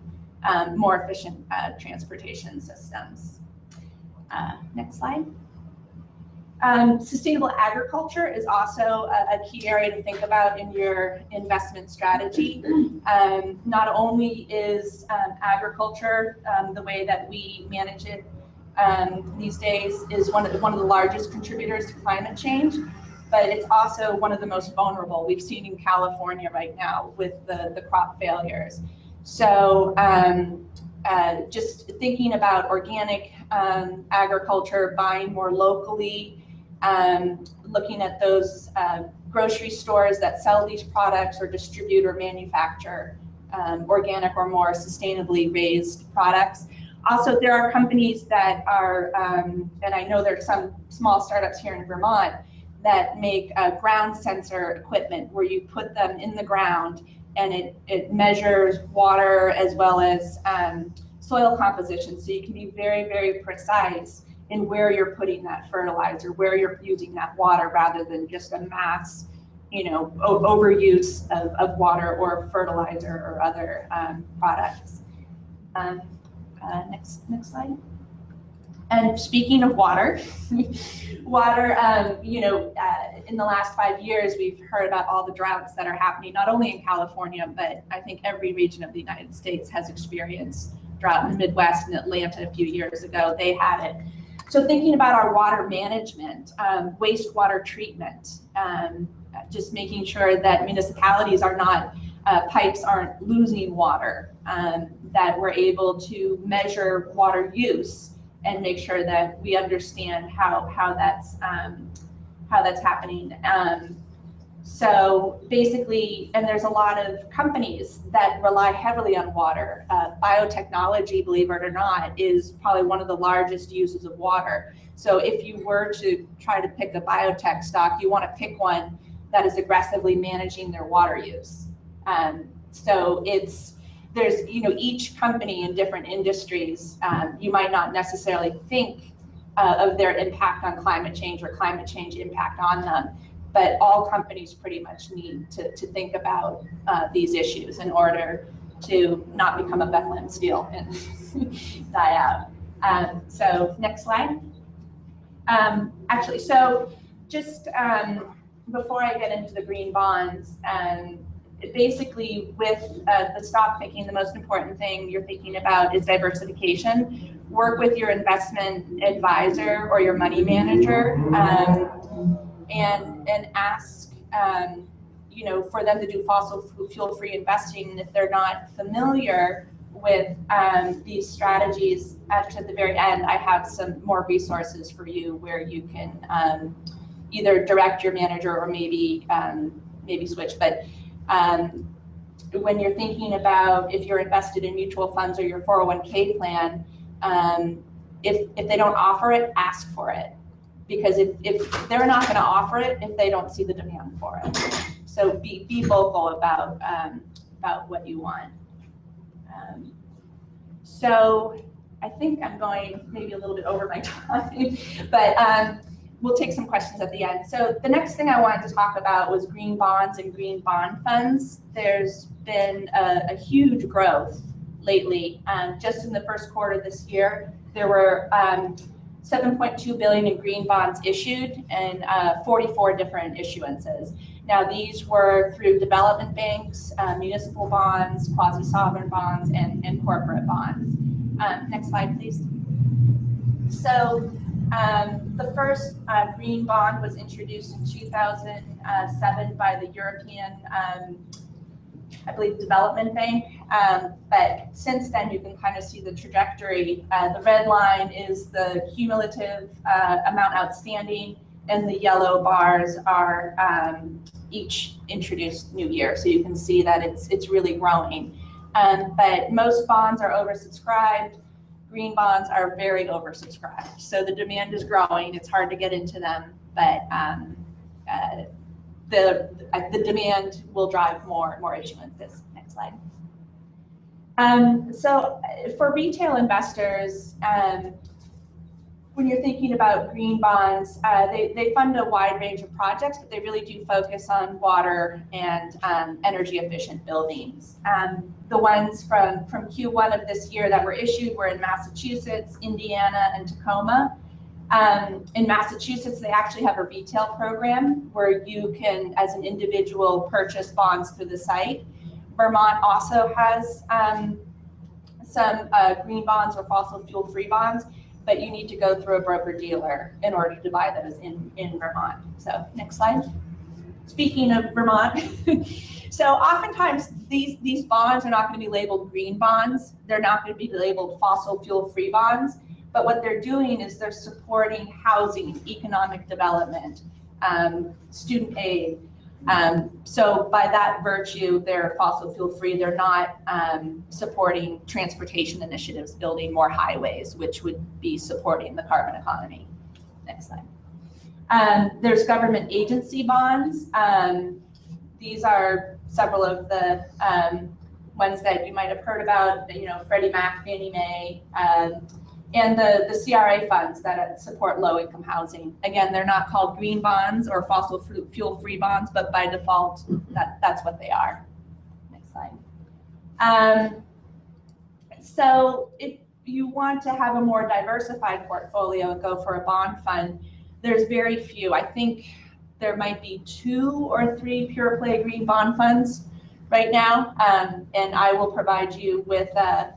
more efficient transportation systems. Next slide. Sustainable agriculture is also a key area to think about in your investment strategy. Not only is agriculture, the way that we manage it these days, is one of the largest contributors to climate change, but it's also one of the most vulnerable. We've seen in California right now with the crop failures. So just thinking about organic agriculture, buying more locally, looking at those grocery stores that sell these products or distribute or manufacture organic or more sustainably raised products. Also, there are companies that are, and I know there's some small startups here in Vermont that make ground sensor equipment where you put them in the ground and it measures water as well as soil composition. So you can be very, very precise in where you're putting that fertilizer, where you're using that water, rather than just a mass, overuse of water or fertilizer or other products. Next slide. And speaking of water, in the last 5 years, we've heard about all the droughts that are happening, not only in California, but I think every region of the United States has experienced drought. In the Midwest and Atlanta a few years ago, they had it. So thinking about our water management, wastewater treatment, just making sure that municipalities are not, pipes aren't losing water, that we're able to measure water use and make sure that we understand how that's happening. So basically, and there's a lot of companies that rely heavily on water. Biotechnology, believe it or not, is probably one of the largest uses of water. So if you were to try to pick a biotech stock, you want to pick one that is aggressively managing their water use. So there's each company in different industries, you might not necessarily think of their impact on climate change or climate change impact on them, but all companies pretty much need to think about these issues in order to not become a Bethlehem steel and die out. So next slide. Actually, so just before I get into the green bonds, basically with the stock picking, the most important thing you're thinking about is diversification. Work with your investment advisor or your money manager and ask for them to do fossil fuel free investing. And if they're not familiar with these strategies, actually at the very end, I have some more resources for you where you can either direct your manager or maybe switch. But when you're thinking about if you're invested in mutual funds or your 401k plan, if they don't offer it, ask for it. Because if they're not going to offer it if they don't see the demand for it. So be vocal about what you want. So I think I'm going maybe a little bit over my time, but we'll take some questions at the end. So the next thing I wanted to talk about was green bonds and green bond funds. There's been a huge growth lately. Just in the first quarter this year, there were 7.2 billion in green bonds issued and 44 different issuances. Now these were through development banks, municipal bonds, quasi-sovereign bonds, and corporate bonds. Next slide, please. So the first green bond was introduced in 2007 by the European, I believe, Development Bank. But since then, you can kind of see the trajectory. The red line is the cumulative amount outstanding, and the yellow bars are each introduced new year. So you can see that it's really growing. But most bonds are oversubscribed. Green bonds are very oversubscribed. So the demand is growing. It's hard to get into them, but the demand will drive more issuances. Next slide. So for retail investors, when you're thinking about green bonds, they fund a wide range of projects, but they really do focus on water and energy efficient buildings. The ones from Q1 of this year that were issued were in Massachusetts, Indiana, and Tacoma. In Massachusetts, they actually have a retail program where you can, as an individual, purchase bonds through the site. Vermont also has some green bonds or fossil fuel-free bonds, but you need to go through a broker-dealer in order to buy those in Vermont. So next slide. Speaking of Vermont, so oftentimes these bonds are not going to be labeled green bonds. They're not going to be labeled fossil fuel-free bonds. But what they're doing is they're supporting housing, economic development, student aid. So by that virtue, they're fossil fuel free. They're not supporting transportation initiatives, building more highways, which would be supporting the carbon economy. Next slide. There's government agency bonds. These are several of the ones that you might have heard about, Freddie Mac, Fannie Mae, and the CRA funds that support low-income housing. Again, they're not called green bonds or fossil fuel-free bonds, but by default, that's what they are. Next slide. So if you want to have a more diversified portfolio and go for a bond fund, there's very few. I think there might be 2 or 3 pure play green bond funds right now, and I will provide you with a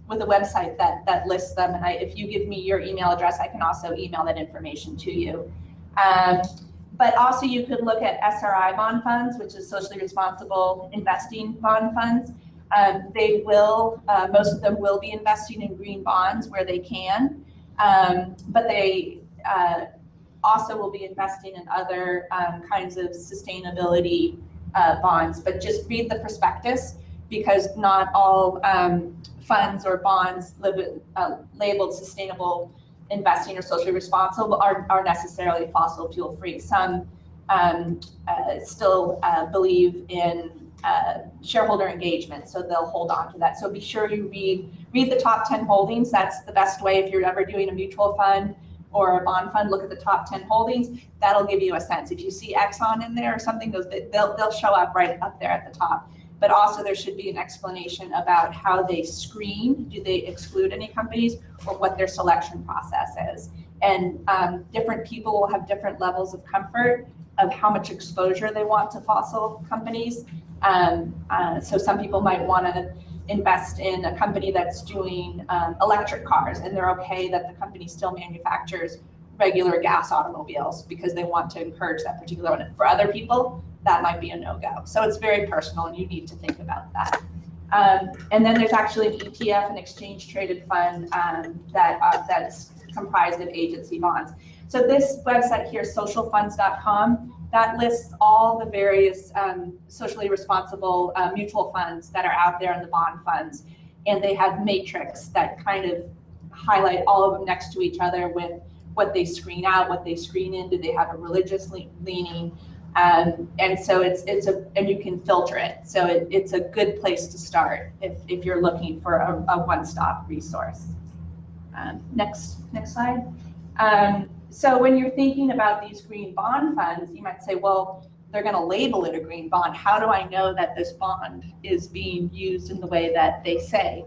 website that lists them. And if you give me your email address, I can also email that information to you. But also you could look at SRI bond funds, which is socially responsible investing bond funds. They will, most of them will be investing in green bonds where they can, but they also will be investing in other kinds of sustainability bonds. But just read the prospectus, because not all funds or bonds labeled sustainable investing or socially responsible are necessarily fossil fuel free. Some still believe in shareholder engagement, so they'll hold on to that. So be sure you read the top 10 holdings. That's the best way if you're ever doing a mutual fund or a bond fund. Look at the top 10 holdings. That'll give you a sense. If you see Exxon in there or something, they'll show up right up there at the top. But also there should be an explanation about how they screen. Do they exclude any companies, or what their selection process is? And different people will have different levels of comfort of how much exposure they want to fossil companies. So some people might want to invest in a company that's doing electric cars, and they're okay that the company still manufactures regular gas automobiles because they want to encourage that particular one. For other people, that might be a no-go. So it's very personal, and you need to think about that. And then there's actually an ETF, an exchange-traded fund that's comprised of agency bonds. So this website here, socialfunds.com, that lists all the various socially responsible mutual funds that are out there in the bond funds. And they have matrix that kind of highlight all of them next to each other with what they screen out, what they screen in, do they have a religious leaning? And so and you can filter it. So it's a good place to start if you're looking for a one-stop resource. Next slide. So when you're thinking about these green bond funds, you might say, well, they're going to label it a green bond. How do I know that this bond is being used in the way that they say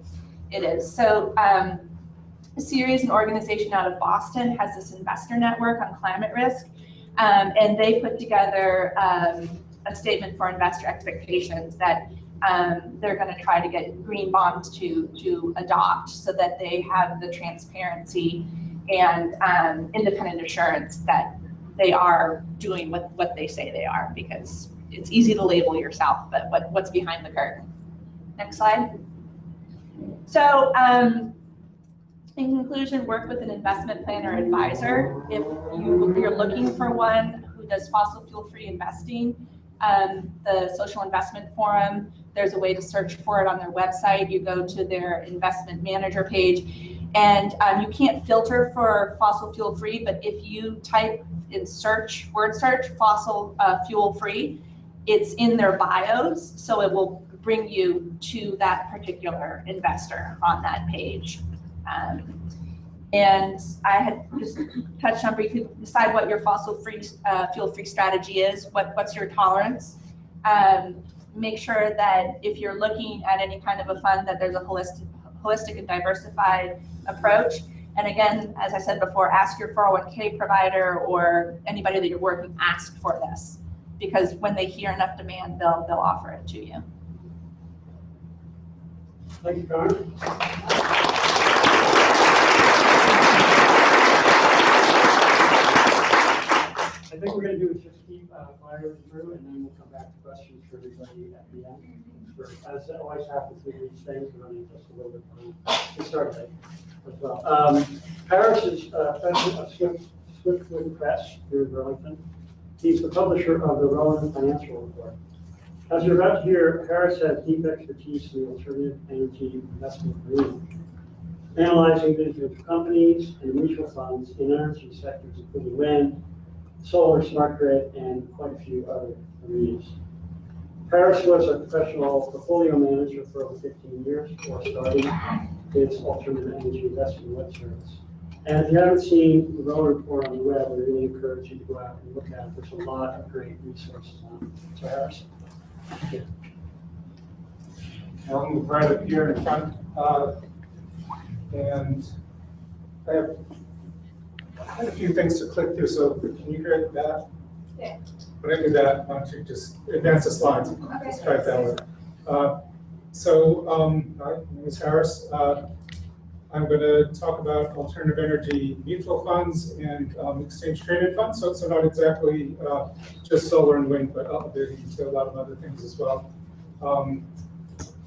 it is? So a series, an organization out of Boston, has this investor network on climate risk. And they put together a statement for investor expectations that they're going to try to get green bonds to adopt so that they have the transparency and independent assurance that they are doing what they say they are, because it's easy to label yourself, but what's behind the curtain. Next slide. So in conclusion, work with an investment plan or advisor. If you're looking for one who does fossil fuel-free investing, the Social Investment Forum, there's a way to search for it on their website. You go to their investment manager page, and you can't filter for fossil fuel-free, but if you type in word search, fossil fuel-free, it's in their bios, so it will bring you to that particular investor on that page. And I had just touched on briefly, decide what your fossil fuel-free strategy is, what's your tolerance. Make sure that if you're looking at any kind of a fund, that there's a holistic and diversified approach. And again, as I said before, ask your 401k provider or anybody that you're working, ask for this, because when they hear enough demand, they'll offer it to you. Thank you, Karin. I think we're going to do is just keep firing through, and then we'll come back to questions for everybody at the end. As always happens with these things, we're running just a little bit behind. We started late as well. Harris is president of Swiftwood Press here in Burlington. He's the publisher of the Roen Financial Report. As you're about to hear, Harris has deep expertise in the alternative energy investment arena, analyzing individual companies and mutual funds in energy sectors including wind, solar, smart grid, and quite a few other arenas. Harris was a professional portfolio manager for over 15 years before starting its alternative energy investment web service. And if you haven't seen the Roen report on the web, I really encourage you to go out and look at it. There's a lot of great resources on it. So Harris. Yeah. I'll move right up here in front. And I have a few things to click through, so can you hear that? Yeah. When I do that, why don't you just advance the slides? Okay. Let's try it that way. Hi, my name is Harris. I'm going to talk about alternative energy mutual funds and exchange-traded funds. So it's not exactly just solar and wind, but there's a lot of other things as well.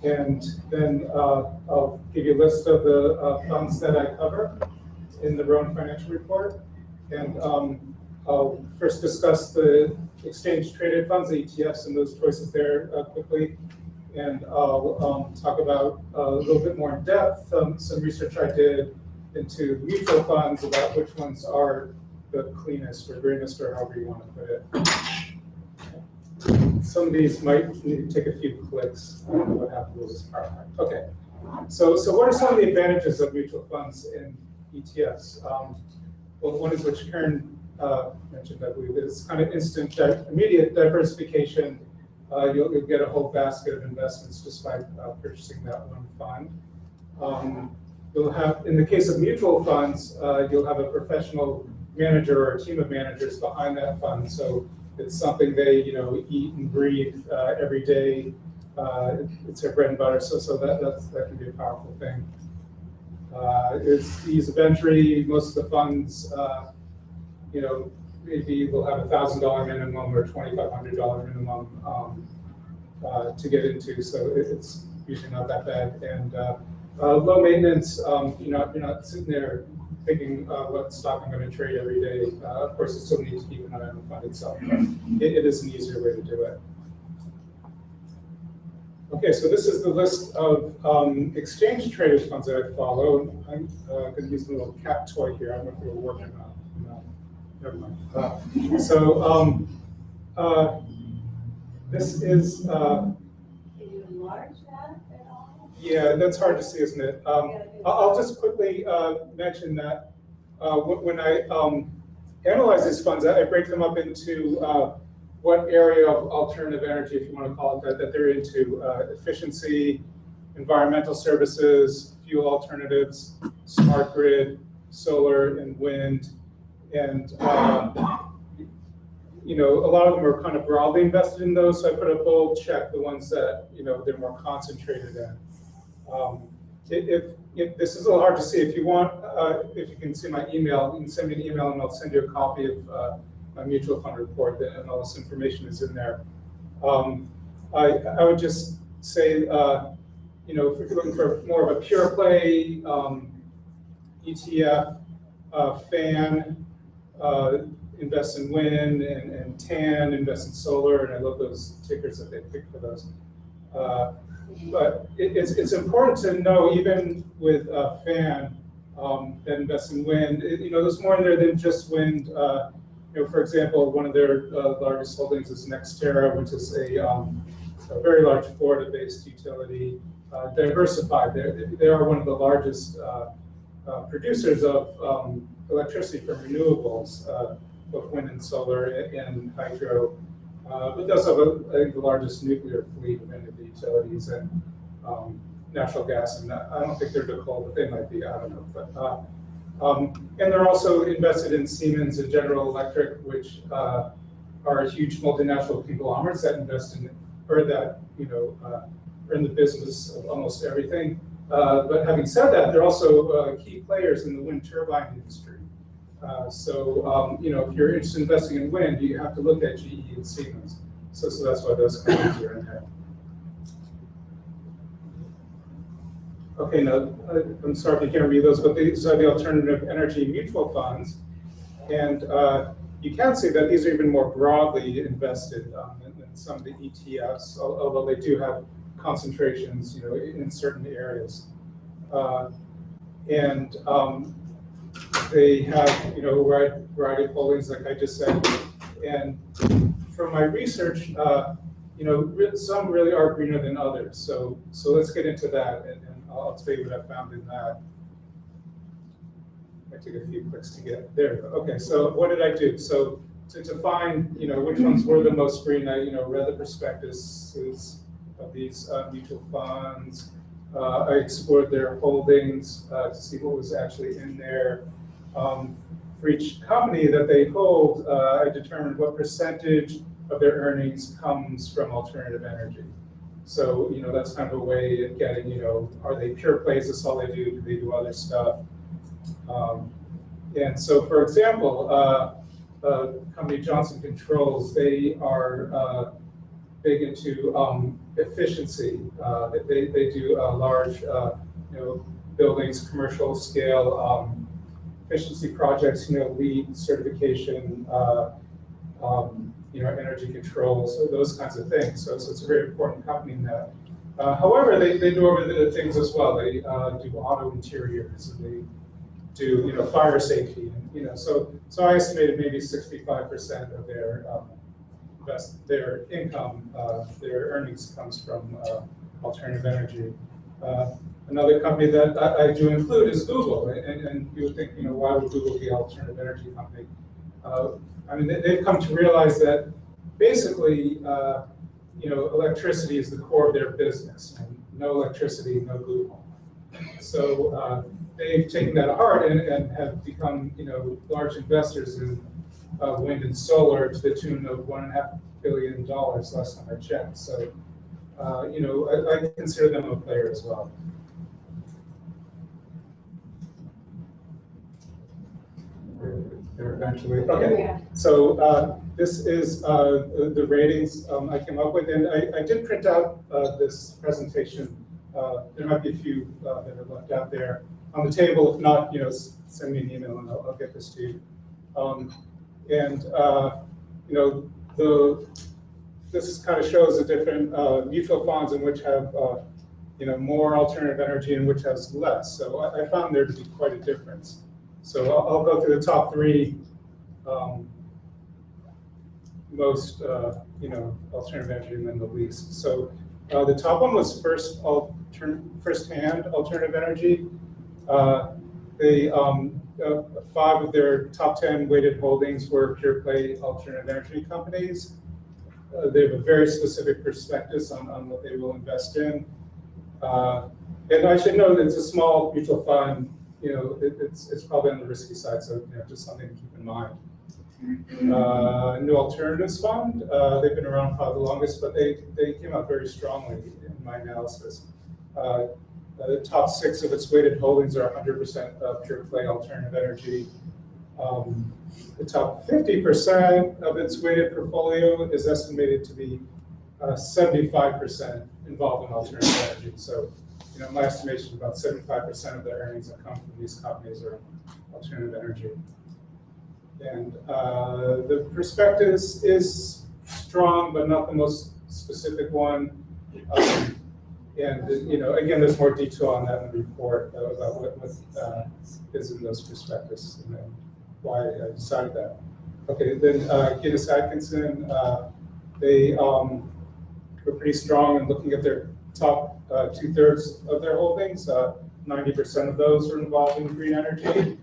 And then I'll give you a list of the funds that I cover in the Roen Financial Report. And I'll first discuss the exchange-traded funds, the ETFs, and those choices there quickly. And I'll talk about a little bit more in depth some research I did into mutual funds about which ones are the cleanest or greenest or however you want to put it. Some of these might need to take a few clicks. I don't know what happened with this PowerPoint. Okay, so what are some of the advantages of mutual funds and ETFs? Well, one is which Karin mentioned, I believe, is kind of instant, immediate diversification. You'll get a whole basket of investments just by purchasing that one fund. You'll have, in the case of mutual funds, you'll have a professional manager or a team of managers behind that fund. So it's something they, eat and breathe every day. It's their bread and butter. So that can be a powerful thing. It's ease of entry. Most of the funds, maybe we'll have $1,000 minimum or $2,500 minimum to get into. So it's usually not that bad. And low maintenance, you're not sitting there thinking what stock I'm going to trade every day. Of course, you still need to keep an eye on the fund itself, but it is an easier way to do it. Okay, so this is the list of exchange traded funds that I follow. I'm going to use a little cat toy here. I don't know if it'll work or not. No, never mind. So this is. Can you enlarge that at all? Yeah, that's hard to see, isn't it? I'll just quickly mention that when I analyze these funds, I break them up into what area of alternative energy, if you want to call it that they're into: efficiency, environmental services, fuel alternatives, smart grid, solar and wind, and a lot of them are kind of broadly invested in those. So I put a bold check the ones that they're more concentrated in. If this is a little hard to see, if you want, if you can see my email, you can send me an email and I'll send you a copy of my mutual fund report, and all this information is in there. I would just say, if you're looking for more of a pure play ETF, FAN, invest in wind, and TAN, invest in solar, and I love those tickers that they pick for those. But it's important to know, even with FAN, that invest in wind, there's more in there than just wind. For example, one of their largest holdings is Nextera, which is a very large Florida-based utility. Diversified, they are one of the largest producers of electricity from renewables, both wind and solar and hydro. But they also have, I think, the largest nuclear fleet of any of the utilities, and natural gas. And I don't think they're to coal, but they might be. I don't know. But and they're also invested in Siemens and General Electric, which are huge multinational conglomerates that invest in, or that are in the business of almost everything. But having said that, they're also key players in the wind turbine industry. So if you're interested in investing in wind, you have to look at GE and Siemens. So that's why those companies are in there. Okay, now I'm sorry if you can't read those, but these are the alternative energy mutual funds, and you can see that these are even more broadly invested than some of the ETFs, although they do have concentrations, in certain areas, and they have, a variety of holdings, like I just said. And from my research, some really are greener than others. So let's get into that, and I'll tell you what I found in that. I took a few clicks to get there. Okay, so what did I do? So to find, which ones were the most green, I, read the prospectuses of these mutual funds. I explored their holdings to see what was actually in there. For each company that they hold, I determined what percentage of their earnings comes from alternative energy. So, that's kind of a way of getting, are they pure plays? That's all they do. Do they do other stuff? And so, for example, company Johnson Controls, they are big into efficiency. They do large, buildings, commercial scale efficiency projects, LEED certification, energy controls, so those kinds of things. So it's a very important company in that. However, they do other things as well. They do auto interiors, and they do fire safety, and so I estimated maybe 65% of their income, their earnings comes from alternative energy. Another company that I do include is Google, and you would think, why would Google be an alternative energy company? They've come to realize that basically, electricity is the core of their business, and no electricity, no Google. So they've taken that to heart and have become, large investors in wind and solar to the tune of $1.5 billion last time I checked. So, I consider them a player as well. Eventually. Okay, so this is the ratings I came up with, and I did print out this presentation there might be a few that are left out there on the table. If not, send me an email and I'll get this to you. This kind of shows the different mutual funds in which have more alternative energy and which has less. So I found there to be quite a difference. So I'll go through the top three most alternative energy and then the least. So the top one was first-hand alternative energy. They 5 of their top 10 weighted holdings were pure play alternative energy companies. They have a very specific prospectus on what they will invest in. And I should note it's a small mutual fund. It's probably on the risky side, so just something to keep in mind. New Alternatives Fund. They've been around probably the longest, but they came out very strongly in my analysis. The top 6 of its weighted holdings are 100% pure play alternative energy. The top 50% of its weighted portfolio is estimated to be 75% involved in alternative energy. So, my estimation is about 75% of the earnings that come from these companies are alternative energy. And the prospectus is strong, but not the most specific one. And again, there's more detail on that in the report about what is in those prospectus and then why I decided that. Okay, then Guinness Atkinson, they were pretty strong in looking at their top 2/3 of their holdings. 90% of those are involved in green energy.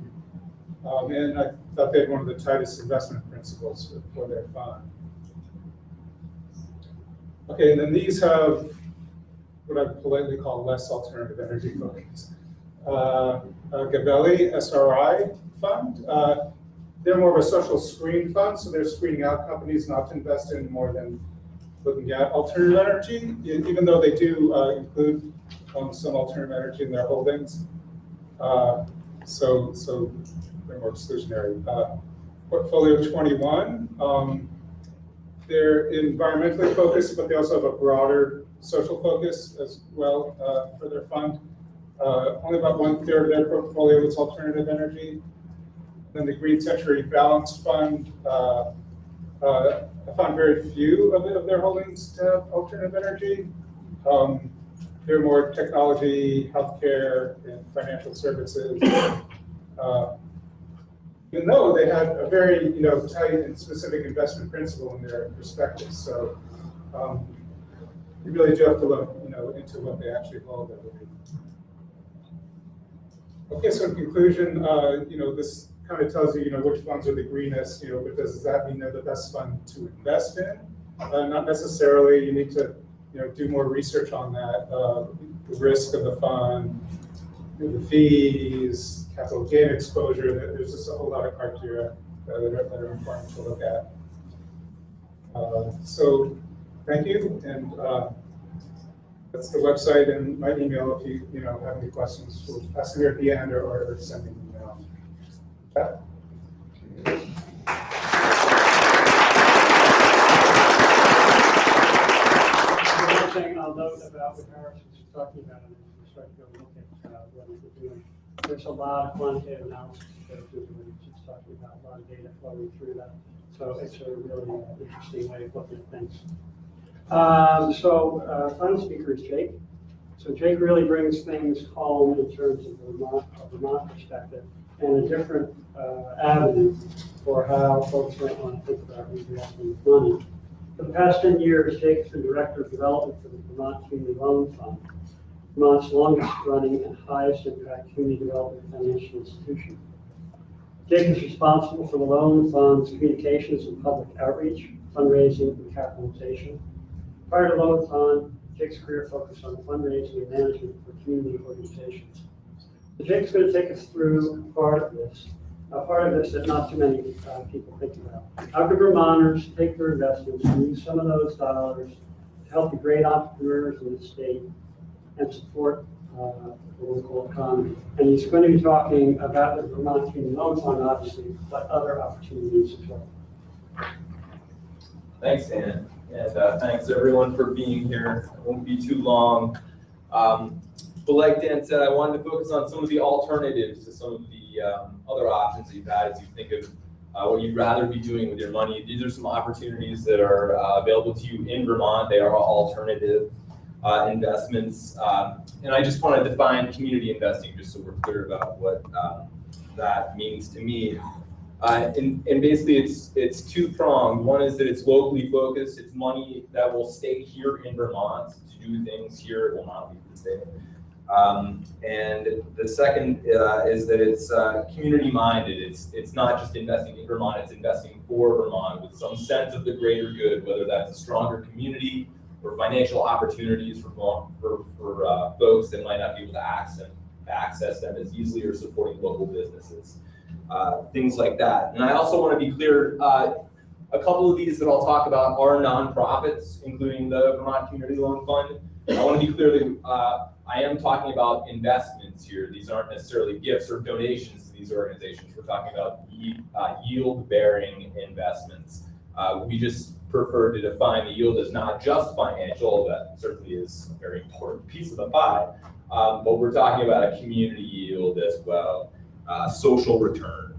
And I thought they had one of the tightest investment principles for their fund. Okay, and then these have what I politely call less alternative energy focus. Gabelli SRI Fund. They're more of a social screen fund, so they're screening out companies not to invest in more than looking at alternative energy, even though they do include some alternative energy in their holdings. So they're more exclusionary. Portfolio 21, they're environmentally focused, but they also have a broader social focus as well for their fund. Only about 1/3 of their portfolio is alternative energy. Then the Green Century Balanced Fund, I found very few of their holdings to have alternative energy. They're more technology, healthcare, and financial services. Even though they had a very tight and specific investment principle in their prospectus. So you really do have to look into what they actually hold. Okay, so in conclusion, this kind of tells you which funds are the greenest, but does that mean they're the best fund to invest in? Not necessarily. You need to do more research on that. The risk of the fund, the fees, capital gain exposure. There's just a whole lot of criteria that are important to look at. So thank you, and that's the website and my email if you have any questions. We'll ask them here at the end or send me an email. Yeah. One thing I'll note about what Harris was talking about, and we start to go look at what we're doing. There's a lot of quantitative analysis to go through when he's talking about a lot of data flowing through that. So it's a really interesting way of looking at things. Final speaker is Jake. So Jake really brings things home in terms of the Vermont perspective and a different avenue for how folks might want to think about reinvesting money. For the past 10 years, Jake has been Director of Development for the Vermont Community Loan Fund, Vermont's longest running and highest impact community development financial institution. Jake is responsible for the loan fund's communications and public outreach, fundraising, and capitalization. Prior to Loan Fund, Jake's career focused on fundraising and management for community organizations. So Jake's going to take us through part of this that not too many people think about. How can Vermonters take their investments and use some of those dollars to help the great entrepreneurs in the state and support the local economy? And he's going to be talking about the Vermont Community Loan Fund, obviously, but other opportunities as well. Thanks, Dan. And thanks everyone for being here. It won't be too long. But like Dan said, I wanted to focus on some of the alternatives to some of the other options that you've had as you think of what you'd rather be doing with your money. These are some opportunities that are available to you in Vermont. They are alternative investments. And I just want to define community investing just so we're clear about what that means to me. And basically it's two-pronged. One is that it's locally focused. It's money that will stay here in Vermont to do things here. It will not leave the state. And the second is that it's community-minded. It's not just investing in Vermont, it's investing for Vermont with some sense of the greater good, whether that's a stronger community or financial opportunities for folks that might not be able to access them as easily, or supporting local businesses, things like that. And I also want to be clear, a couple of these that I'll talk about are nonprofits, including the Vermont Community Loan Fund. I want to be clear that I am talking about investments here. These aren't necessarily gifts or donations to these organizations. We're talking about yield-bearing investments. We just prefer to define the yield as not just financial. That certainly is a very important piece of the pie. But we're talking about a community yield as well. Social return,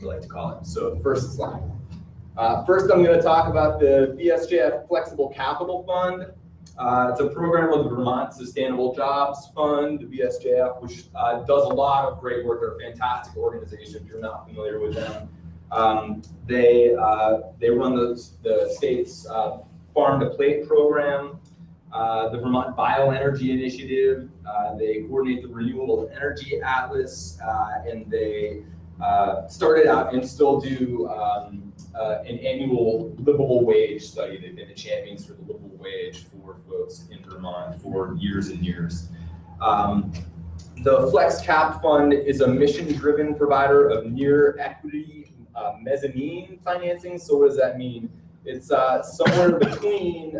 we like to call it. So first slide. First, I'm going to talk about the VSJF Flexible Capital Fund. It's a program of the Vermont Sustainable Jobs Fund, the VSJF, which does a lot of great work. They're a fantastic organization if you're not familiar with them. They run the state's Farm to Plate program, the Vermont Bioenergy Initiative. They coordinate the Renewable Energy Atlas, and they started out and still do an annual livable wage study. They've been the champions for the livable wage for folks in Vermont for years and years. The Flex Cap Fund is a mission-driven provider of near equity mezzanine financing. So what does that mean? It's somewhere between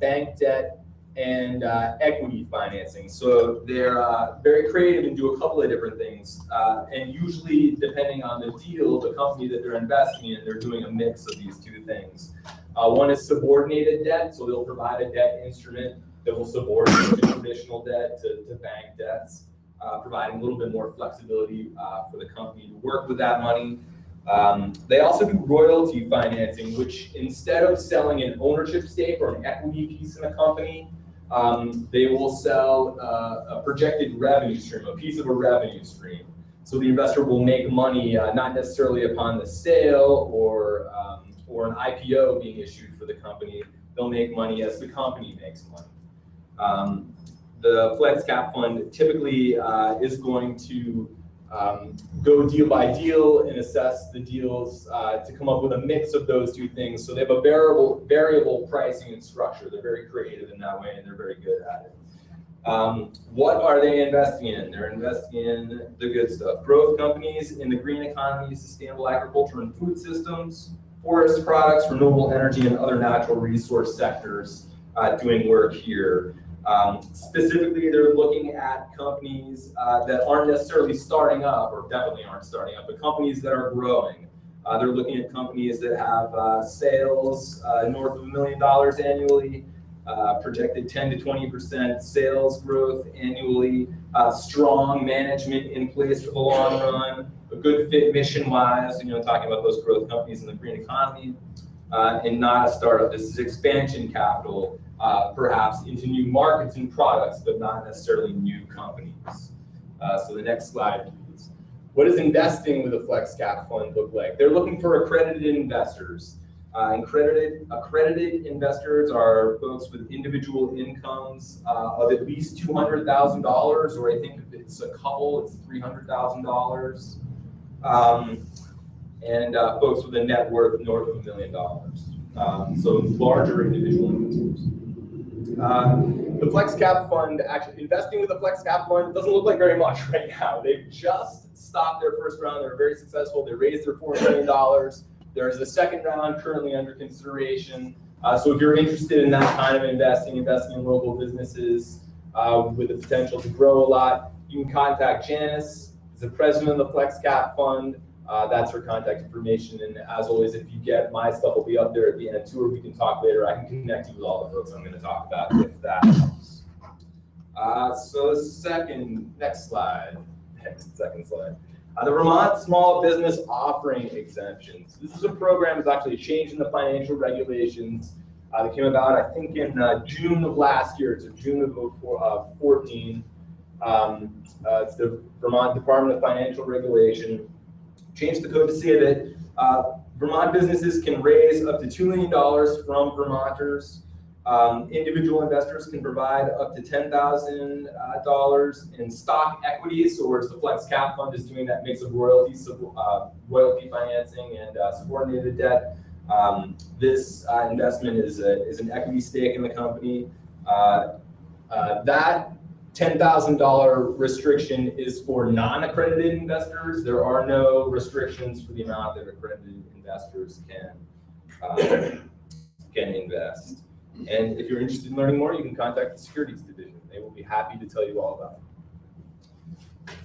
bank debt and equity financing. So they're very creative and do a couple of different things. And usually, depending on the deal, the company that they're investing in, they're doing a mix of these two things. One is subordinated debt. So they'll provide a debt instrument that will subordinate the traditional debt to bank debts, providing a little bit more flexibility for the company to work with that money. They also do royalty financing, which instead of selling an ownership stake or an equity piece in a company, they will sell a projected revenue stream, a piece of a revenue stream. So the investor will make money not necessarily upon the sale or an IPO being issued for the company. They'll make money as the company makes money. The Flex Cap Fund typically is going to go deal by deal and assess the deals to come up with a mix of those two things. So they have a variable pricing and structure. They're very creative in that way, and they're very good at it. What are they investing in? They're investing in the good stuff. Growth companies in the green economy, sustainable agriculture and food systems, forest products, renewable energy, and other natural resource sectors doing work here. Specifically, they're looking at companies that aren't necessarily starting up, or definitely aren't starting up, but companies that are growing. They're looking at companies that have sales north of $1 million annually, projected 10 to 20% sales growth annually, strong management in place for the long run, a good fit mission-wise, talking about those growth companies in the green economy, and not a startup. This is expansion capital, perhaps into new markets and products, but not necessarily new companies. So the next slide, please. What does investing with a Flex Cap Fund look like? They're looking for accredited investors. Accredited investors are folks with individual incomes of at least $200,000, or I think if it's a couple, it's $300,000. And folks with a net worth north of $1 million. So larger individual investors. The Flex Cap Fund, actually investing with the Flex Cap Fund doesn't look like very much right now. They've just stopped their first round. They're very successful. They raised their $4 million. There's a second round currently under consideration. So if you're interested in that kind of investing in local businesses with the potential to grow a lot, you can contact Janice, who's the president of the Flex Cap Fund. That's her contact information. And as always, if you get my stuff, will be up there at the end too, or we can talk later. I can connect you with all the folks I'm going to talk about if that helps. So next slide. Second slide. The Vermont Small Business Offering Exemptions. This is a program that's actually changing the financial regulations. That came about, I think, in June of last year. It's June of 14. It's the Vermont Department of Financial Regulation. Changed the code to say that Vermont businesses can raise up to $2 million from Vermonters. Individual investors can provide up to $10,000 in stock equity. So whereas the Flex Cap Fund is doing that mix of royalty financing and subordinated debt, this investment is an equity stake in the company. That $10,000 restriction is for non-accredited investors. There are no restrictions for the amount that accredited investors can invest. And if you're interested in learning more, you can contact the Securities Division. They will be happy to tell you all about it.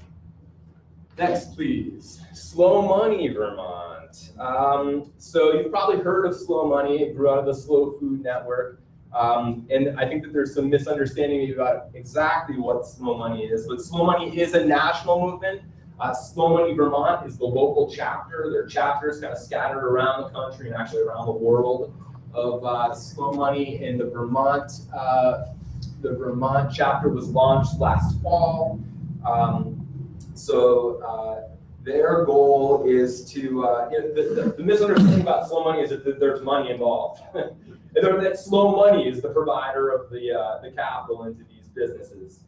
Next, please. Slow Money Vermont. So you've probably heard of Slow Money. It grew out of the Slow Food Network. And I think that there's some misunderstanding about exactly what Slow Money is. But Slow Money is a national movement. Slow Money Vermont is the local chapter. There are chapters kind of scattered around the country and actually around the world of Slow Money. And the Vermont chapter was launched last fall. Their goal is to, the misunderstanding about Slow Money is that there's money involved. That Slow Money is the provider of the capital into these businesses.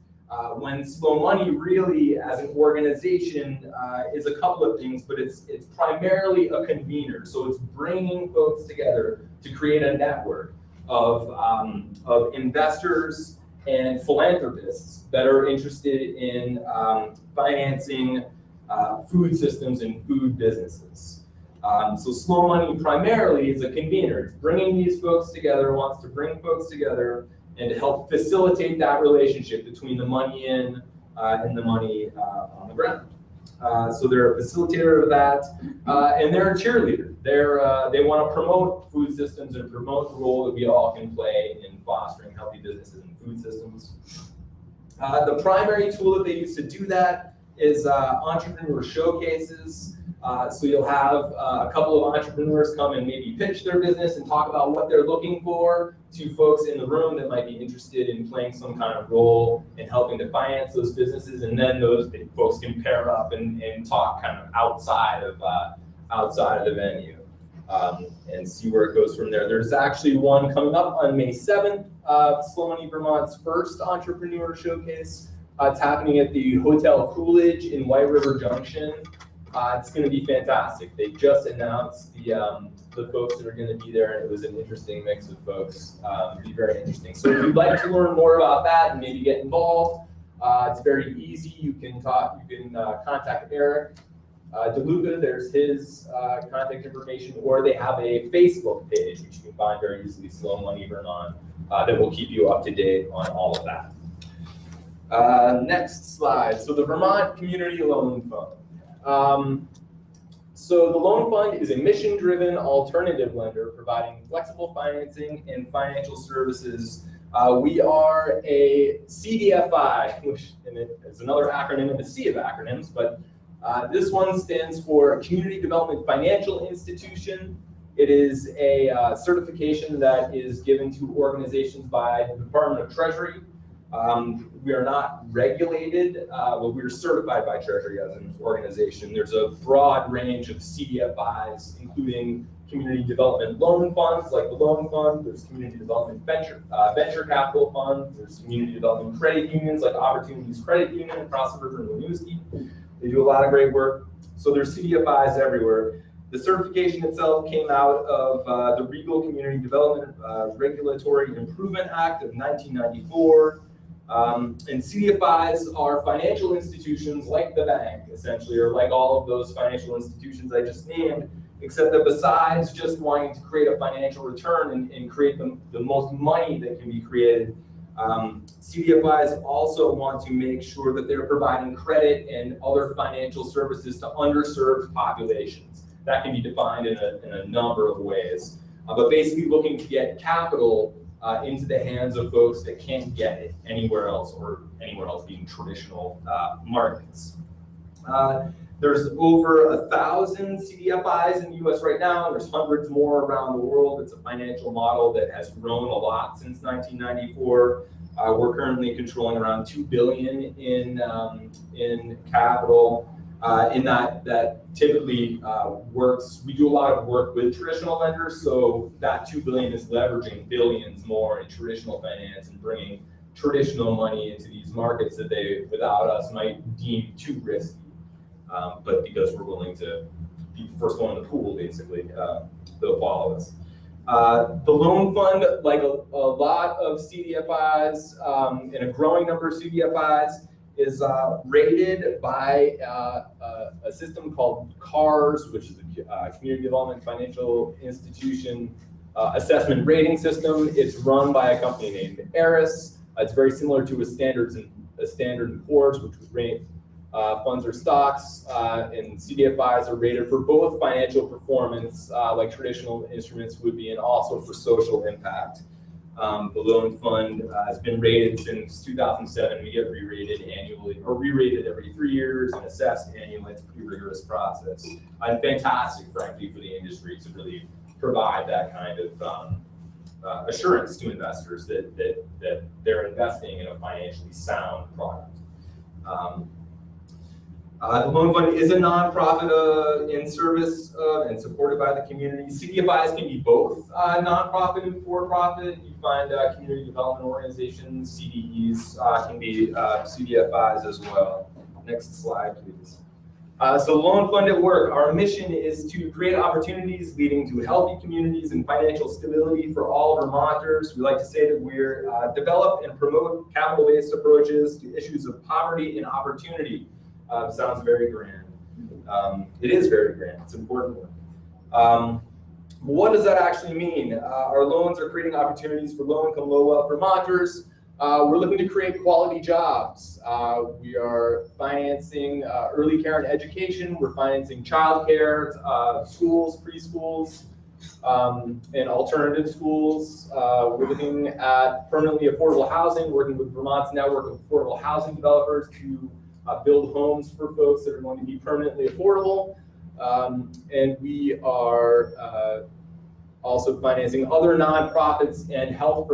When Slow Money really, as an organization, is a couple of things, but it's primarily a convener. So it's bringing folks together to create a network of investors and philanthropists that are interested in financing food systems and food businesses. So Slow Money primarily is a convener. It's bringing these folks together, wants to bring folks together and to help facilitate that relationship between the money in and the money on the ground. So they're a facilitator of that, and they're a cheerleader. They want to promote food systems and promote the role that we all can play in fostering healthy businesses and food systems. The primary tool that they use to do that is entrepreneur showcases. So you'll have a couple of entrepreneurs come and maybe pitch their business and talk about what they're looking for to folks in the room that might be interested in playing some kind of role in helping to finance those businesses. And then those folks can pair up and talk kind of outside of the venue and see where it goes from there. There's actually one coming up on May 7th, Slow Money Vermont's first entrepreneur showcase. It's happening at the Hotel Coolidge in White River Junction. It's going to be fantastic. They just announced the folks that are going to be there, and it was an interesting mix of folks. It'll be very interesting. So if you'd like to learn more about that and maybe get involved, it's very easy. You can contact Eric DeLuca. There's his contact information, or they have a Facebook page, which you can find very easily, Slow Money Vermont, that will keep you up to date on all of that. Next slide. So the Vermont Community Loan Fund. So the loan fund is a mission-driven alternative lender providing flexible financing and financial services. We are a CDFI, which is another acronym in the sea of acronyms, but this one stands for Community Development Financial Institution. It is a certification that is given to organizations by the Department of Treasury. We are not regulated, but we're certified by Treasury as an organization. There's a broad range of CDFIs, including community development loan funds like the Loan Fund. There's community development venture capital funds. There's community development credit unions like Opportunities Credit Union across the river in Winooski. They do a lot of great work. So there's CDFIs everywhere. The certification itself came out of the Regal Community Development Regulatory Improvement Act of 1994. And CDFIs are financial institutions like the bank, essentially, or like all of those financial institutions I just named, except that besides just wanting to create a financial return and create the most money that can be created, CDFIs also want to make sure that they're providing credit and other financial services to underserved populations. That can be defined in a number of ways, but basically looking to get capital into the hands of folks that can't get it anywhere else, or anywhere else being traditional markets. There's over 1,000 CDFIs in the US right now. There's hundreds more around the world. It's a financial model that has grown a lot since 1994. We're currently controlling around $2 billion in capital. In that typically works, we do a lot of work with traditional lenders, so that $2 billion is leveraging billions more in traditional finance and bringing traditional money into these markets that they, without us, might deem too risky. But because we're willing to be the first one in the pool, basically, they'll follow us. The loan fund, like a lot of CDFIs and a growing number of CDFIs, is rated by a system called CARS, which is the Community Development Financial Institution assessment rating system. It's run by a company named Eris. It's very similar to a Standard & Poor's, which would rate funds or stocks, and CDFIs are rated for both financial performance, like traditional instruments would be, and also for social impact. The loan fund has been rated since 2007. We get re-rated annually, or re-rated every 3 years and assessed annually. It's a pretty rigorous process. And fantastic, frankly, for the industry to really provide that kind of assurance to investors that they're investing in a financially sound product. The loan fund is a nonprofit in service and supported by the community. CDFIs can be both nonprofit and for-profit. You find community development organizations, CDEs, can be CDFIs as well. Next slide, please. So loan fund at work. Our mission is to create opportunities leading to healthy communities and financial stability for all Vermonters. We like to say that we're develop and promote capital-based approaches to issues of poverty and opportunity. Sounds very grand. It is very grand. It's important. What does that actually mean? Our loans are creating opportunities for low-income, low-wealth Vermonters. We're looking to create quality jobs. We are financing early care and education. We're financing childcare, schools, preschools, and alternative schools. We're looking at permanently affordable housing, working with Vermont's network of affordable housing developers to build homes for folks that are going to be permanently affordable. And we are also financing other nonprofits and health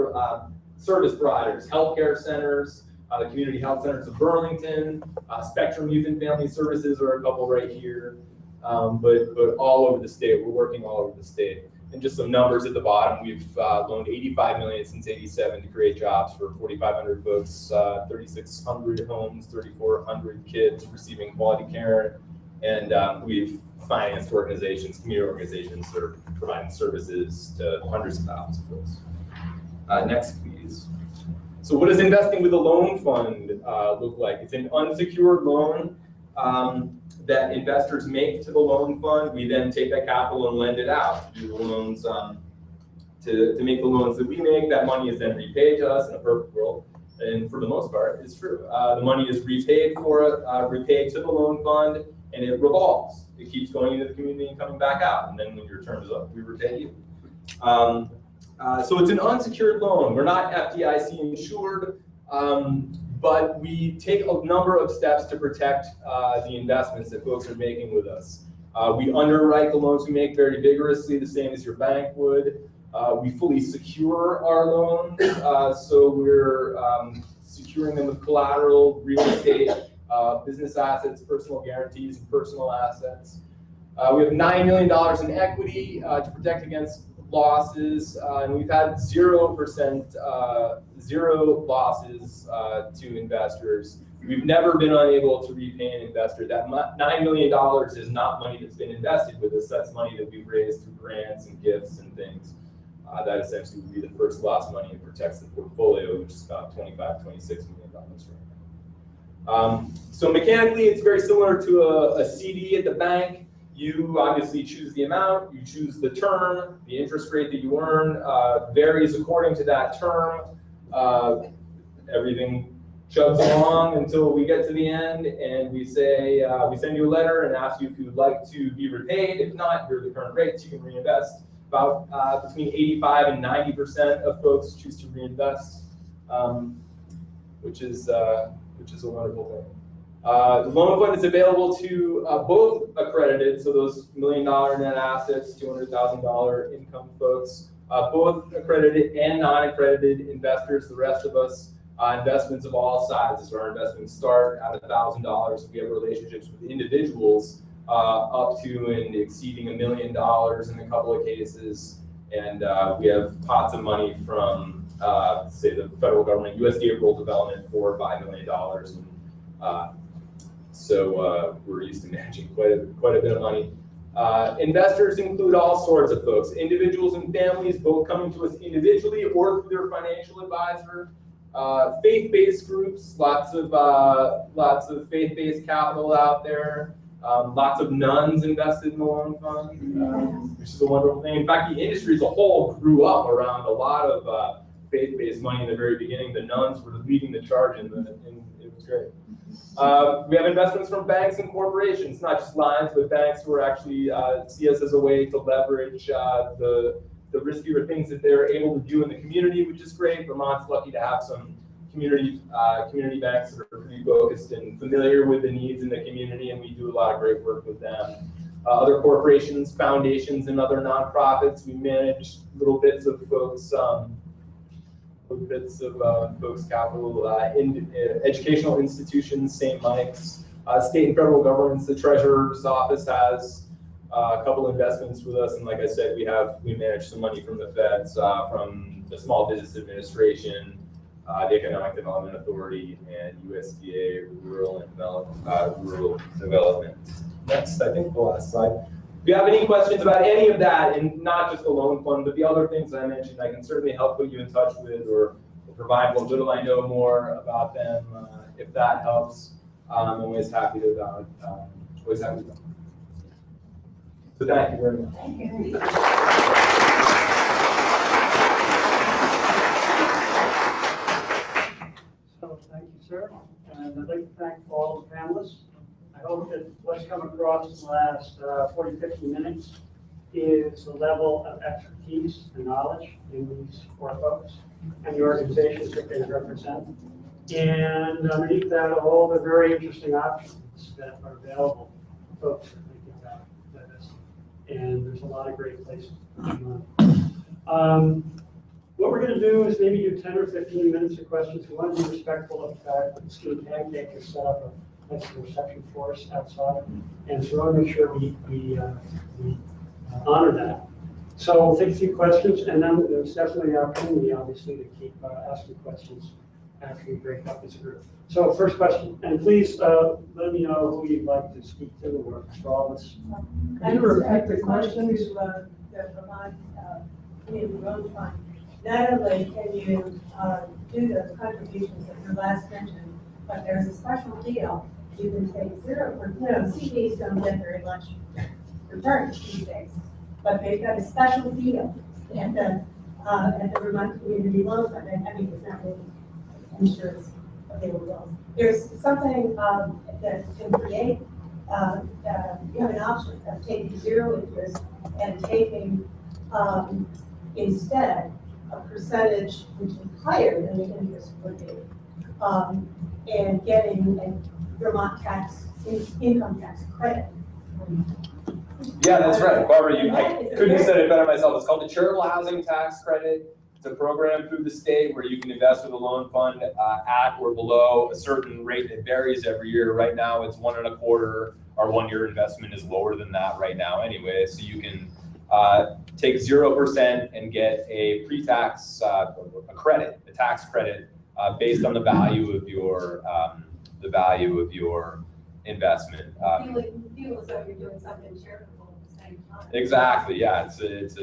service providers, healthcare centers, the community health centers of Burlington, Spectrum Youth and Family Services are a couple right here, but all over the state. We're working all over the state. And just some numbers at the bottom, we've loaned $85 million since '87 to create jobs for 4,500 folks, 3,600 homes, 3,400 kids receiving quality care, and we've financed organizations, community organizations that are providing services to hundreds of thousands of folks. Next, please. So what does investing with a loan fund look like? It's an unsecured loan that investors make to the loan fund. We then take that capital and lend it out to do the loans, to make the loans that we make. That money is then repaid to us in a perfect world. And for the most part, it's true. The money is repaid repaid to the loan fund, and it revolves. It keeps going into the community and coming back out. And then when your term is up, we repay you. So it's an unsecured loan. We're not FDIC insured, but we take a number of steps to protect the investments that folks are making with us. We underwrite the loans we make very vigorously, the same as your bank would. We fully secure our loans, so we're securing them with collateral, real estate, business assets, personal guarantees, and personal assets. We have $9 million in equity to protect against losses, and we've had 0% zero losses to investors. We've never been unable to repay an investor. That $9 million is not money that's been invested with us. That's money that we've raised through grants and gifts and things. That essentially would be the first loss money and protects the portfolio, which is about $26 million right now. So mechanically, it's very similar to a CD at the bank. You obviously choose the amount, you choose the term, the interest rate that you earn varies according to that term. Everything chugs along until we get to the end, and we say, we send you a letter and ask you if you would like to be repaid. If not, here are the current rates, you can reinvest. About between 85 and 90% of folks choose to reinvest. which is a wonderful thing. The loan fund is available to both accredited, so those $1 million net assets, $200,000 income folks, both accredited and non-accredited investors. The rest of us, investments of all sizes. Our investments start at $1,000. We have relationships with individuals up to and exceeding $1 million in a couple of cases, and we have pots of money from, say, the federal government, USDA Rural Development for $5 million. And, so we're used to managing quite a bit of money. Investors include all sorts of folks, individuals and families, both coming to us individually or through their financial advisor. Faith-based groups, lots of faith-based capital out there. Lots of nuns invested in the loan fund, which is a wonderful thing. In fact, the industry as a whole grew up around a lot of faith-based money in the very beginning. The nuns were leading the charge, and it was great. We have investments from banks and corporations, not just lines, but banks who are actually see us as a way to leverage the riskier things that they're able to do in the community, which is great. Vermont's lucky to have some community banks that are pretty focused and familiar with the needs in the community, and we do a lot of great work with them. Other corporations, foundations, and other nonprofits, we manage little bits of folks' capital, educational institutions, St. Mike's, state and federal governments. The Treasurer's Office has a couple investments with us, and like I said, we manage some money from the feds, from the Small Business Administration, the Economic Development Authority, and USDA Rural Development. Next, I think the last slide. If you have any questions about any of that, and not just the loan fund, but the other things I mentioned, I can certainly help put you in touch with or provide what little I know more about them, if that helps. I'm always happy to So thank you very much. Thank you. So thank you, sir. And I'd like to thank all the panelists. I hope that what's come across in the last 40, 50 minutes is the level of expertise and knowledge in these four folks and the organizations that they represent. And underneath that, all the very interesting options that are available for folks that think about divesting. And there's a lot of great places. What we're going to do is maybe do 10 or 15 minutes of questions. We want to be respectful of the fact that the student pancake has set up a nice reception for us outside. And so we want to make sure we honor that. So we'll take a few questions, and then there's definitely the opportunity, obviously, to keep asking questions after we break up as a group. So first question, and please let me know who you'd like to speak to or for all this. Can you repeat the question? The Vermont Community Road Fund. Not only can you do those contributions that you last mentioned, but there's a special deal. You can take zero, CDs don't get very much return these days, but they've got a special deal at the Vermont Community Loan Fund. I mean, it's not really insurance available. There's something that can create, you have an option of taking zero interest and taking instead a percentage which is higher than the interest would be, and getting a Vermont income tax credit. Yeah, that's right. Barbara, I couldn't have said it better myself. It's called the Charitable Housing Tax Credit. It's a program through the state where you can invest with a loan fund at or below a certain rate that varies every year. Right now, it's 1.25. Our 1-year investment is lower than that right now anyway. So you can take 0% and get a pre-tax a tax credit based on the value of your investment. Feel as though you're doing something charitable at the same time. Exactly. Yeah. It's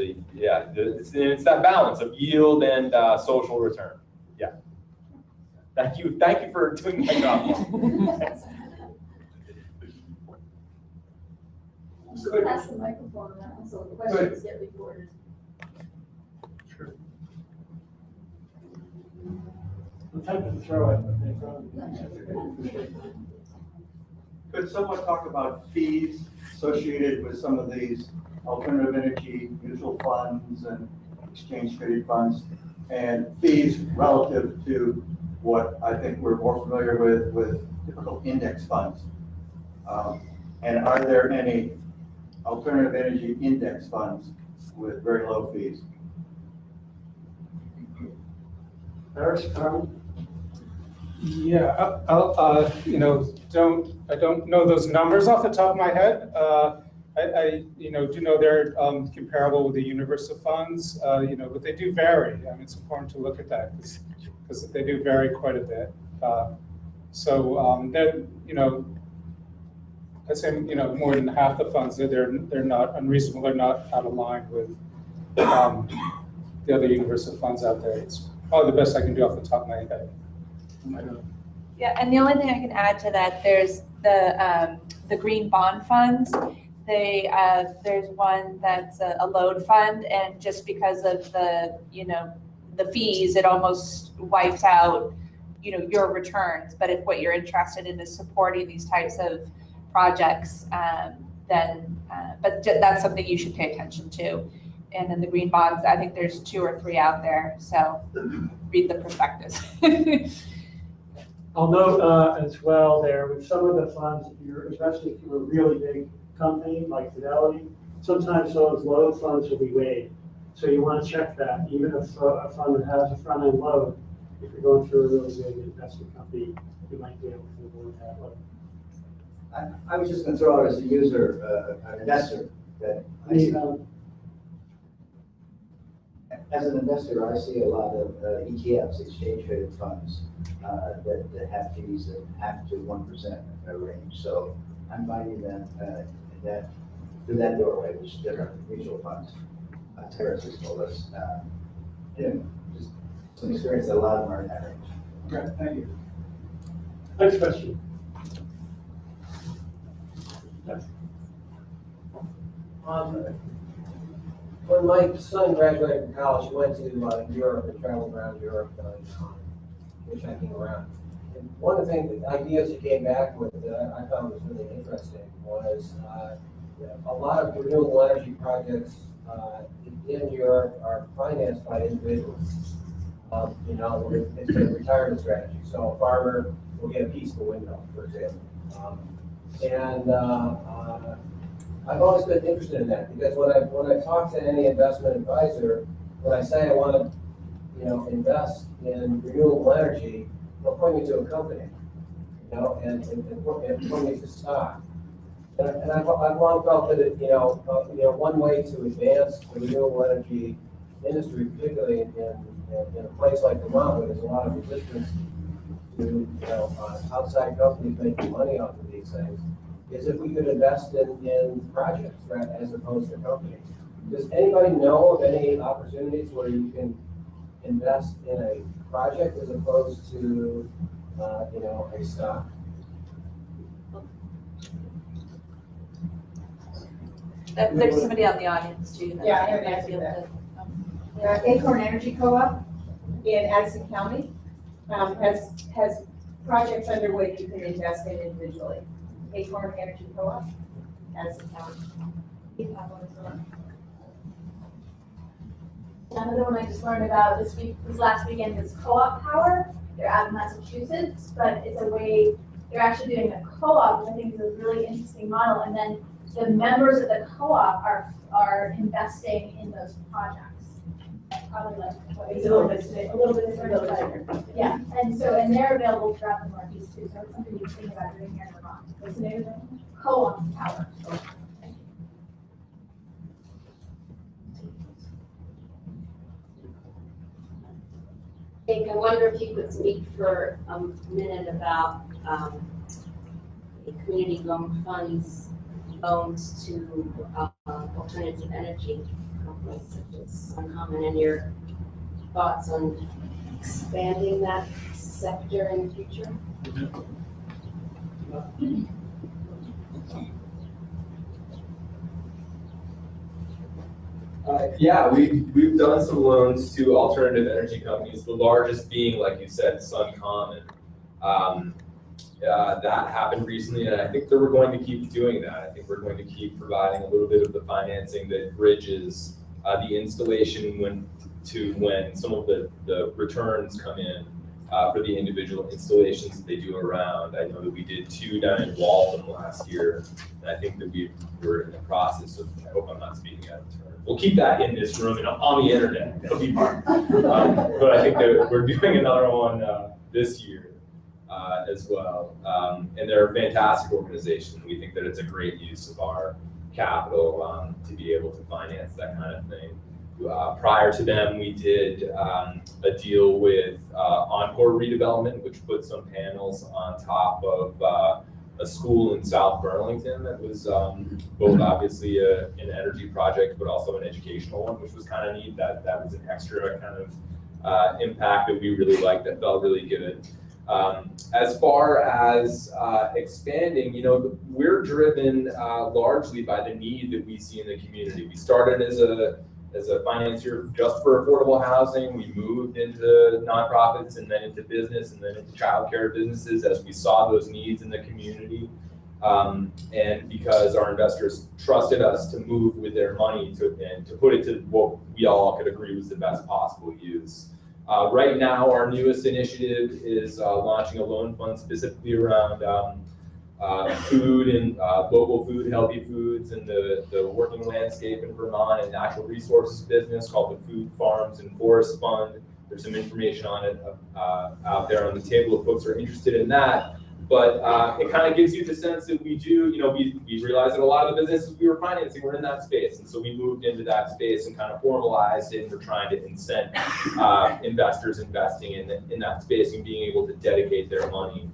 that balance of yield and social return. Yeah. Thank you. Thank you for doing my job. Just pass the microphone around so the questions get recorded. Sure. I'm tempted to throw it. Could someone talk about fees associated with some of these alternative energy mutual funds and exchange traded funds, and fees relative to what I think we're more familiar with typical index funds. And are there any alternative energy index funds with very low fees? Karin? Yeah, I don't know those numbers off the top of my head. I do know they're comparable with the universal funds, but they do vary. I mean, it's important to look at that because they do vary quite a bit. They're, I'd say, more than half the funds, they're not unreasonable, they're not out of line with the other universal funds out there. It's probably the best I can do off the top of my head. Yeah, and the only thing I can add to that, there's the green bond funds. There's one that's a load fund, and just because of the fees, it almost wipes out your returns. But if what you're interested in is supporting these types of projects, but that's something you should pay attention to. And then the green bonds, I think there's 2 or 3 out there, so read the prospectus. I'll note as well there, with some of the funds, if you're investing through a really big company like Fidelity, sometimes those load funds will be waived. So you want to check that, even if a fund that has a front-end load, if you're going through a really big investment company, you might be able to avoid that load. I was just going to throw out as a user, an investor, that I see, as an investor, I see a lot of ETFs, exchange traded funds, that have fees that have to 1% range. So I'm finding that through that doorway, which is different mutual funds. Terraces told us, just some experience that a lot of them are in that range. Okay, thank you. Next question. Yes. When my son graduated from college, he went to Europe and traveled around Europe, hitchhiking around. And one of the things, the ideas he came back with that I found was really interesting was a lot of renewable energy projects in Europe are financed by individuals. It's a retirement strategy. So a farmer will get a piece of the window, for example. I've always been interested in that because when I talk to any investment advisor, when I say I want to, invest in renewable energy, they'll point me to a company, and point me to stock. And I've long felt that one way to advance the renewable energy industry, particularly in a place like Vermont, where there's a lot of resistance to outside companies making money off of these things, is if we could invest in projects as opposed to companies. Does anybody know of any opportunities where you can invest in a project as opposed to a stock? There's somebody on the audience too. Yeah, I have an answer to that. Acorn Energy Co-op in Addison County has projects underway that you can invest in individually. Acorn Energy Co-op, Addison County. Another one I just learned about this last weekend is Co-op Power. They're out of Massachusetts, but it's a way, they're actually doing a co-op, which I think is a really interesting model, and then the members of the co-op are investing in those projects. Probably like what It's a little bit different, but yeah, and they're available throughout the Northeast too, so it's something you think about doing here in Vermont. What's the name of it? Co-op Power. Jake, I wonder if you could speak for a minute about the community loan funds loans to alternative energy companies such as Uncommon, and your thoughts on expanding that sector in the future? Yeah, we've done some loans to alternative energy companies, the largest being, like you said, Uncommon. That happened recently, and I think that we're going to keep doing that. I think we're going to keep providing a little bit of the financing that bridges the installation when some of the returns come in for the individual installations that they do around. I know that we did 2 down in Waltham last year, and I think that we were in the process of, I hope I'm not speaking out of turn. We'll keep that in this room and on the internet, it'll be fun. But I think that we're doing another one this year as well. And they're a fantastic organization. We think that it's a great use of our capital to be able to finance that kind of thing. Prior to them, we did a deal with Encore Redevelopment, which put some panels on top of a school in South Burlington that was both obviously an energy project, but also an educational one, which was kind of neat. That was an extra kind of impact that we really liked, that felt really good. As far as expanding, you know, we're driven largely by the need that we see in the community. We started as a financier just for affordable housing. We moved into nonprofits and then into business and then into childcare businesses as we saw those needs in the community. And because our investors trusted us to move with their money and to put it to what we all could agree was the best possible use. Right now, our newest initiative is launching a loan fund specifically around food and local food, healthy foods, and the working landscape in Vermont and natural resources business called the Food, Farms, and Forest Fund. There's some information on it out there on the table if folks are interested in that. But it kind of gives you the sense that we do, you know, we realized that a lot of the businesses we were financing were in that space. And so we moved into that space and kind of formalized it, and we're trying to incent investors investing in that space and being able to dedicate their money.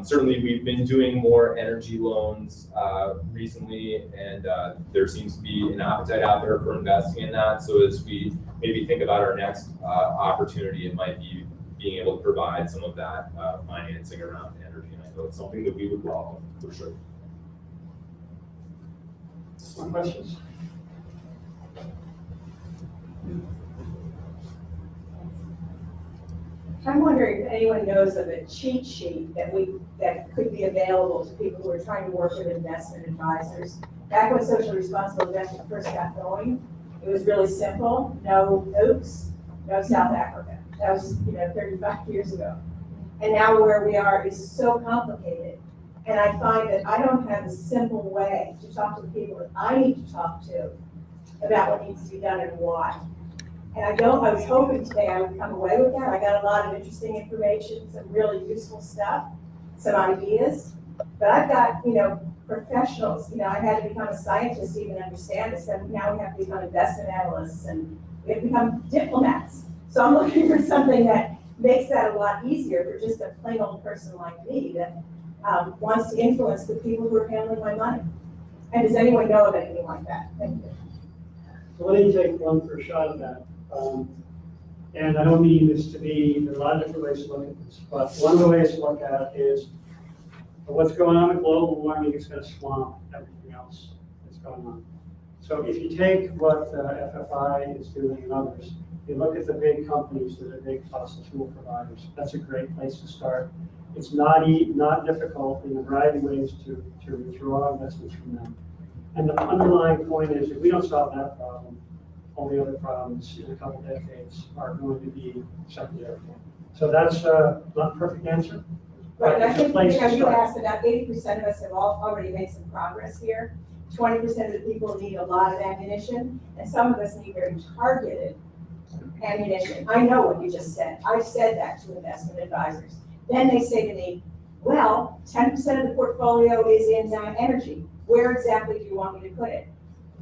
Certainly, we've been doing more energy loans recently, and there seems to be an appetite out there for investing in that. So as we maybe think about our next opportunity, it might be being able to provide some of that financing around energy. And I know it's something that we would welcome for sure. More questions? I'm wondering if anyone knows of a cheat sheet that could be available to people who are trying to work with investment advisors. Back when social responsible investing first got going, it was really simple. No nukes, no South Africa. That was 35 years ago. And now where we are is so complicated. And I find that I don't have a simple way to talk to the people that I need to talk to about what needs to be done and why. And I was hoping today I would come away with that. I got a lot of interesting information, some really useful stuff, some ideas. But I've got, professionals. I had to become a scientist to even understand this. And now we have to become investment analysts and we have to become diplomats. So I'm looking for something that makes that a lot easier for just a plain old person like me that wants to influence the people who are handling my money. And does anyone know of anything like that? Thank you. So let me take one first shot at that. And I don't mean this to be, there are a lot of different ways to look at this, but one of the ways to look at it is what's going on with global warming is going to swamp everything else that's going on. So if you take what FFI is doing and others, you look at the big companies that are big fossil fuel providers, that's a great place to start. It's not difficult in a variety of ways to withdraw investments from them. And the underlying point is if we don't solve that problem, all the other problems in a couple decades are going to be secondary. So that's not a perfect answer. Right, and I think you asked about 80% of us have already made some progress here. 20% of the people need a lot of ammunition, and some of us need very targeted ammunition. I know what you just said. I've said that to investment advisors. Then they say to me, well, 10% of the portfolio is in energy. Where exactly do you want me to put it?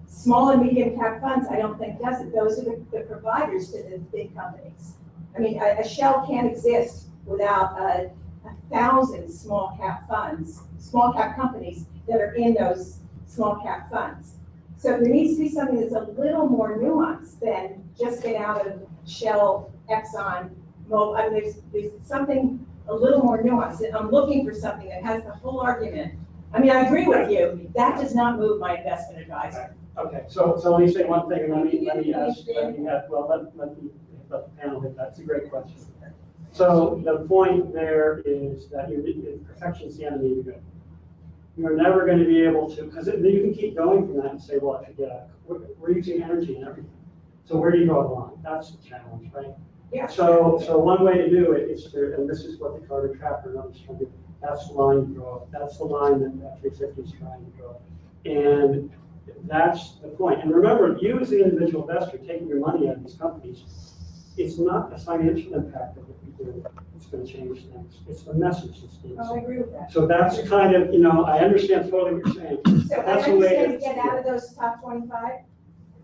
Small and medium cap funds, I don't think does it. Those are the providers to the big companies. I mean, a Shell can't exist without 1,000 small cap funds, small cap companies that are in those small cap funds. So there needs to be something that's a little more nuanced than just get out of Shell, Exxon, Mobil. I mean, there's something a little more nuanced. I'm looking for something that has the whole argument. I mean, I agree with you. That does not move my investment advisor. Okay, so let me say one thing, and let me let the panel hit that. It's a great question. So the point there is that perfection is the enemy of good. You're never going to be able to, because then you can keep going from that and say, well, we're using energy and everything. So where do you draw the line? That's the challenge, right? Yeah. So one way to do it is to, and this is what the carbon tracker and others trying to do, that's the line you draw, that's the line that 350 is trying to draw. And that's the point. And remember, you as the individual investor taking your money out of these companies, it's not the financial impact of what you do that's going to change things. It's the message that's being Oh, I sent. agree with that. So that's kind of, I understand totally what you're saying. So I That's a way understand to get out of those top 25.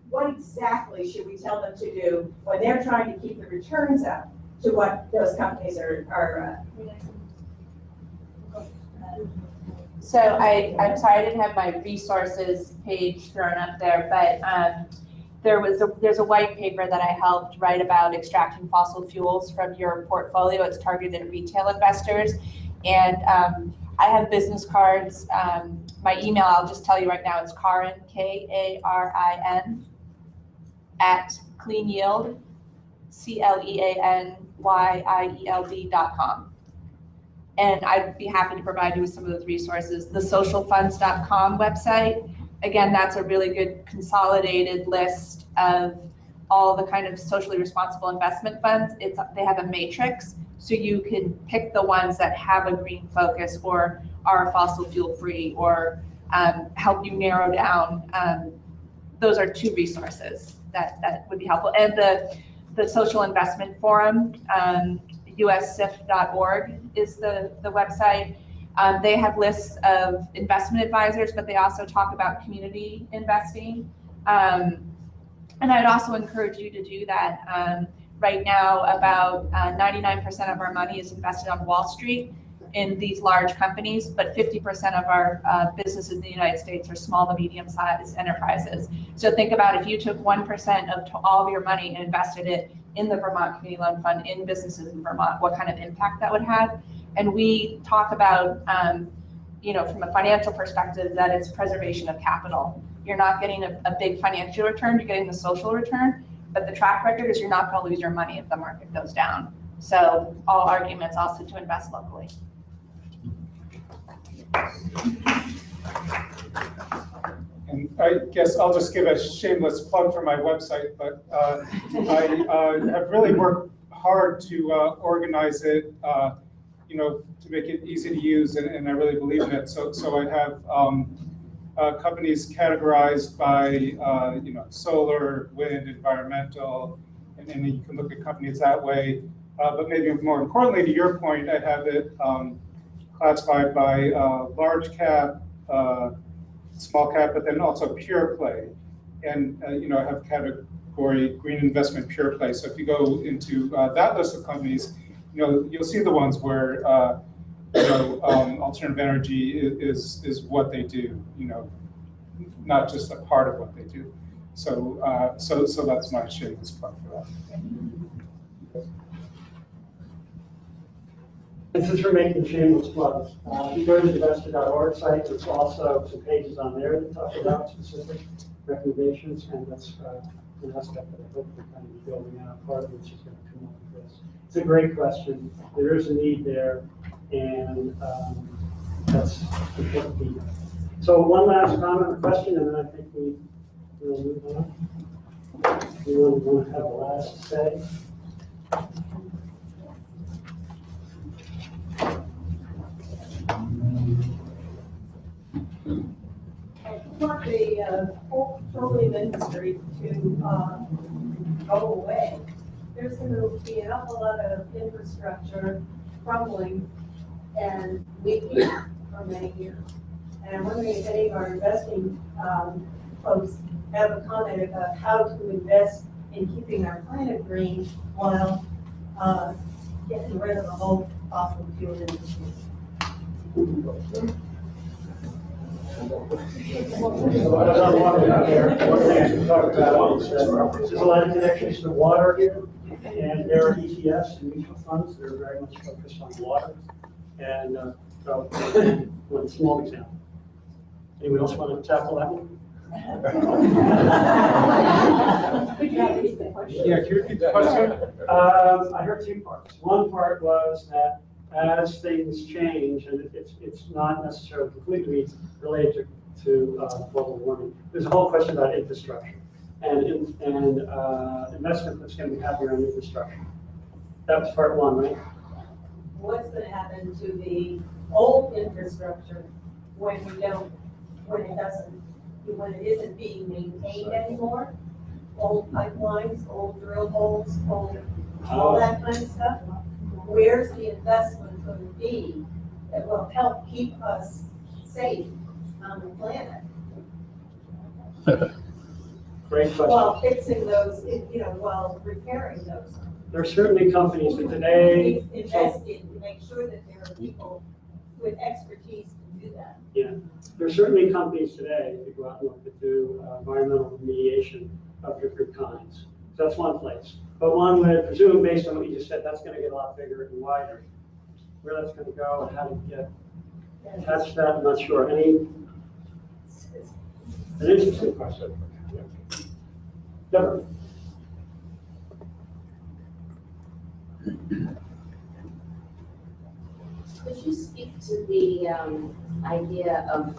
What exactly should we tell them to do when they're trying to keep the returns up to what those companies are So I'm sorry, I didn't have my resources page thrown up there, but there's a white paper that I helped write about extracting fossil fuels from your portfolio. It's targeted at retail investors. And I have business cards. My email, I'll just tell you right now, it's Karin, Karin, at cleanyield, CLEANYIELD.com. And I'd be happy to provide you with some of those resources. The socialfunds.com website, again, that's a really good consolidated list of all the kind of socially responsible investment funds. They have a matrix, so you can pick the ones that have a green focus or are fossil fuel free or help you narrow down. Those are two resources that would be helpful. And the Social Investment Forum, USCIF.org is the website. They have lists of investment advisors, but they also talk about community investing. And I'd also encourage you to do that. Right now, about 99% of our money is invested on Wall Street in these large companies, but 50% of our businesses in the United States are small to medium-sized enterprises. So think about if you took 1% of all of your money and invested it in the Vermont Community Loan Fund in businesses in Vermont, what kind of impact that would have. And we talk about, from a financial perspective, that it's preservation of capital. You're not getting a big financial return, you're getting the social return, but the track record is you're not going to lose your money if the market goes down. So all arguments also to invest locally. And I guess I'll just give a shameless plug for my website, but I have really worked hard to organize it, to make it easy to use, and I really believe in it. So I have companies categorized by, solar, wind, environmental, and then you can look at companies that way. But maybe more importantly, to your point, I have it classified by large cap, small cap, but then also pure play. And, I have category green investment pure play. So if you go into that list of companies, you'll see the ones where, alternative energy is what they do, not just a part of what they do. So, so that's my shameless plug for that. And since we're making shameless plugs, if you go to the divested.org site, there's also some pages on there that talk about specific recommendations, and that's an aspect that I hope we're kind of building out. Part of it's just going to come up with this. It's a great question. There is a need there, and that's important feedback. So one last comment or question, and then I think we will move on. We want to have the last say. I want the whole petroleum industry to go away. There's going to be an awful lot of infrastructure crumbling and leaking for many years. And I'm wondering if any of our investing folks have a comment about how to invest in keeping our planet green while getting rid of the whole fossil fuel industry. There's a lot of connections to water here, and there are ETFs and mutual funds that are very much focused on water. And so, one small example. Anyone else want to tackle that one? Could you repeat the question? Yeah, can you repeat the question? I heard two parts. One part was that as things change, and it's not necessarily completely related to global warming, there's a whole question about infrastructure and investment that's going to be happening on infrastructure. That was part one, right? What's gonna happen to the old infrastructure when it isn't being maintained anymore? Old pipelines, old drill holes, all that kind of stuff? Where's the investment going to be that will help keep us safe on the planet? Great question. While fixing those, while repairing those. There are certainly companies that today, Invest in to make sure that there are people with expertise to do that. there are certainly companies today that go out and look to do environmental remediation of different kinds. So that's one place. But one would presume, based on what you just said, that's going to get a lot bigger and wider. Where that's going to go and how to get attached to that, I'm not sure. An interesting question. Deborah. Could you speak to the idea of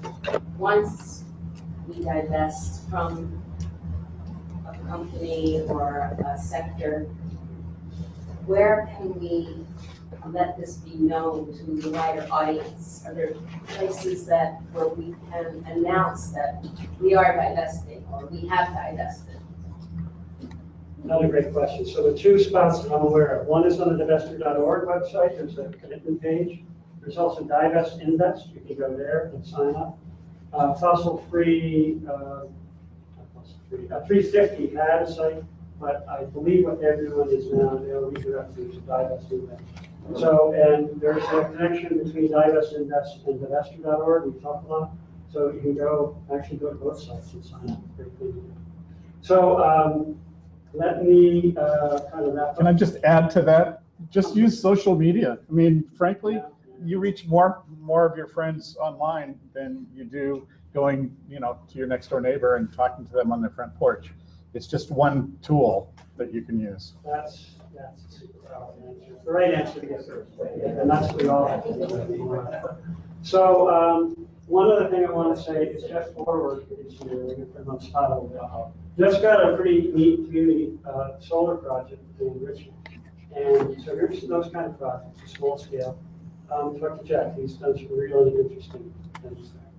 once we divest from a company or a sector, where can we let this be known to the wider audience? Are there places where we can announce that we are divesting or we have divested? Another great question. So the two spots I'm aware of, one is on the divestor.org website. There's a commitment page. There's also Divest Invest. You can go there and sign up. Fossil Free 350 had a site, but I believe what they're doing is now they'll redirect you to Divest Invest. So, and there's a connection between Divest Invest and divestor.org. We talked a lot. So you can actually go to both sites and sign up. Very clear. So let me kind of wrap up. Can I just add to that? Just use social media. I mean, frankly, you reach more of your friends online than you do going, to your next door neighbor and talking to them on their front porch. It's just one tool that you can use. That's a super powerful answer. It's the right answer to get first. And that's what we all have to do. So one other thing I want to say is Jeff Forward is here. We're going to spot over there. Jeff's got a pretty neat community solar project in Richmond. And so here's those kind of projects, a small scale. Talk to Jeff. He's done some really interesting things there.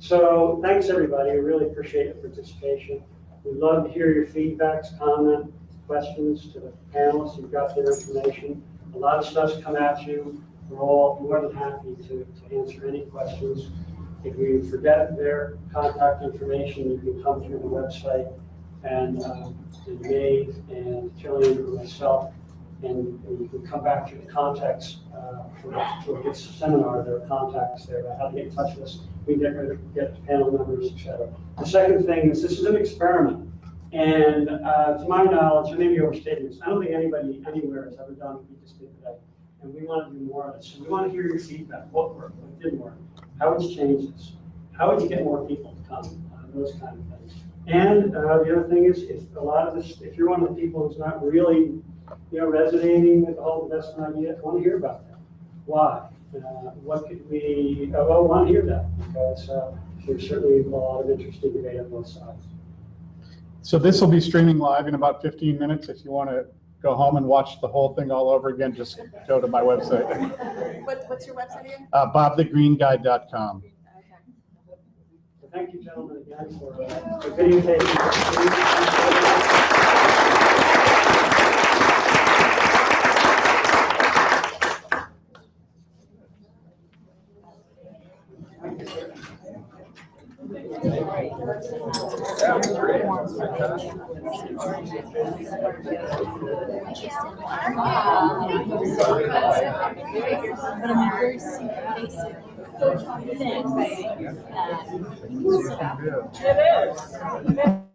So thanks, everybody. I really appreciate your participation. We'd love to hear your feedbacks, comments, questions to the panelists. You've got their information. A lot of stuff's come at you. We're all more than happy to answer any questions. If you forget their contact information, you can come through the website and Maeve and Jillian or myself, and you can come back to the contacts for this seminar. There are contacts there about how to get in touch with us. We get panel numbers, etc. The second thing is this is an experiment. And to my knowledge, or maybe overstating this, I don't think anybody anywhere has ever done what we just did today. And we want to do more of this. So we want to hear your feedback. What worked? What didn't work? How would you change this? How would you get more people to come? Those kind of things. And the other thing is, if a lot of this, if you're one of the people who's not really, resonating with the whole investment idea, I want to hear about that. Why? What could we? I want to hear that because there's certainly a lot of interesting debate on both sides. So this will be streaming live in about 15 minutes. If you want to go home and watch the whole thing all over again, just go to my website. What's your website again? bobthegreenguy.com. Thank you, gentlemen, again for videotaping. That was great. But I'm very basic. Things that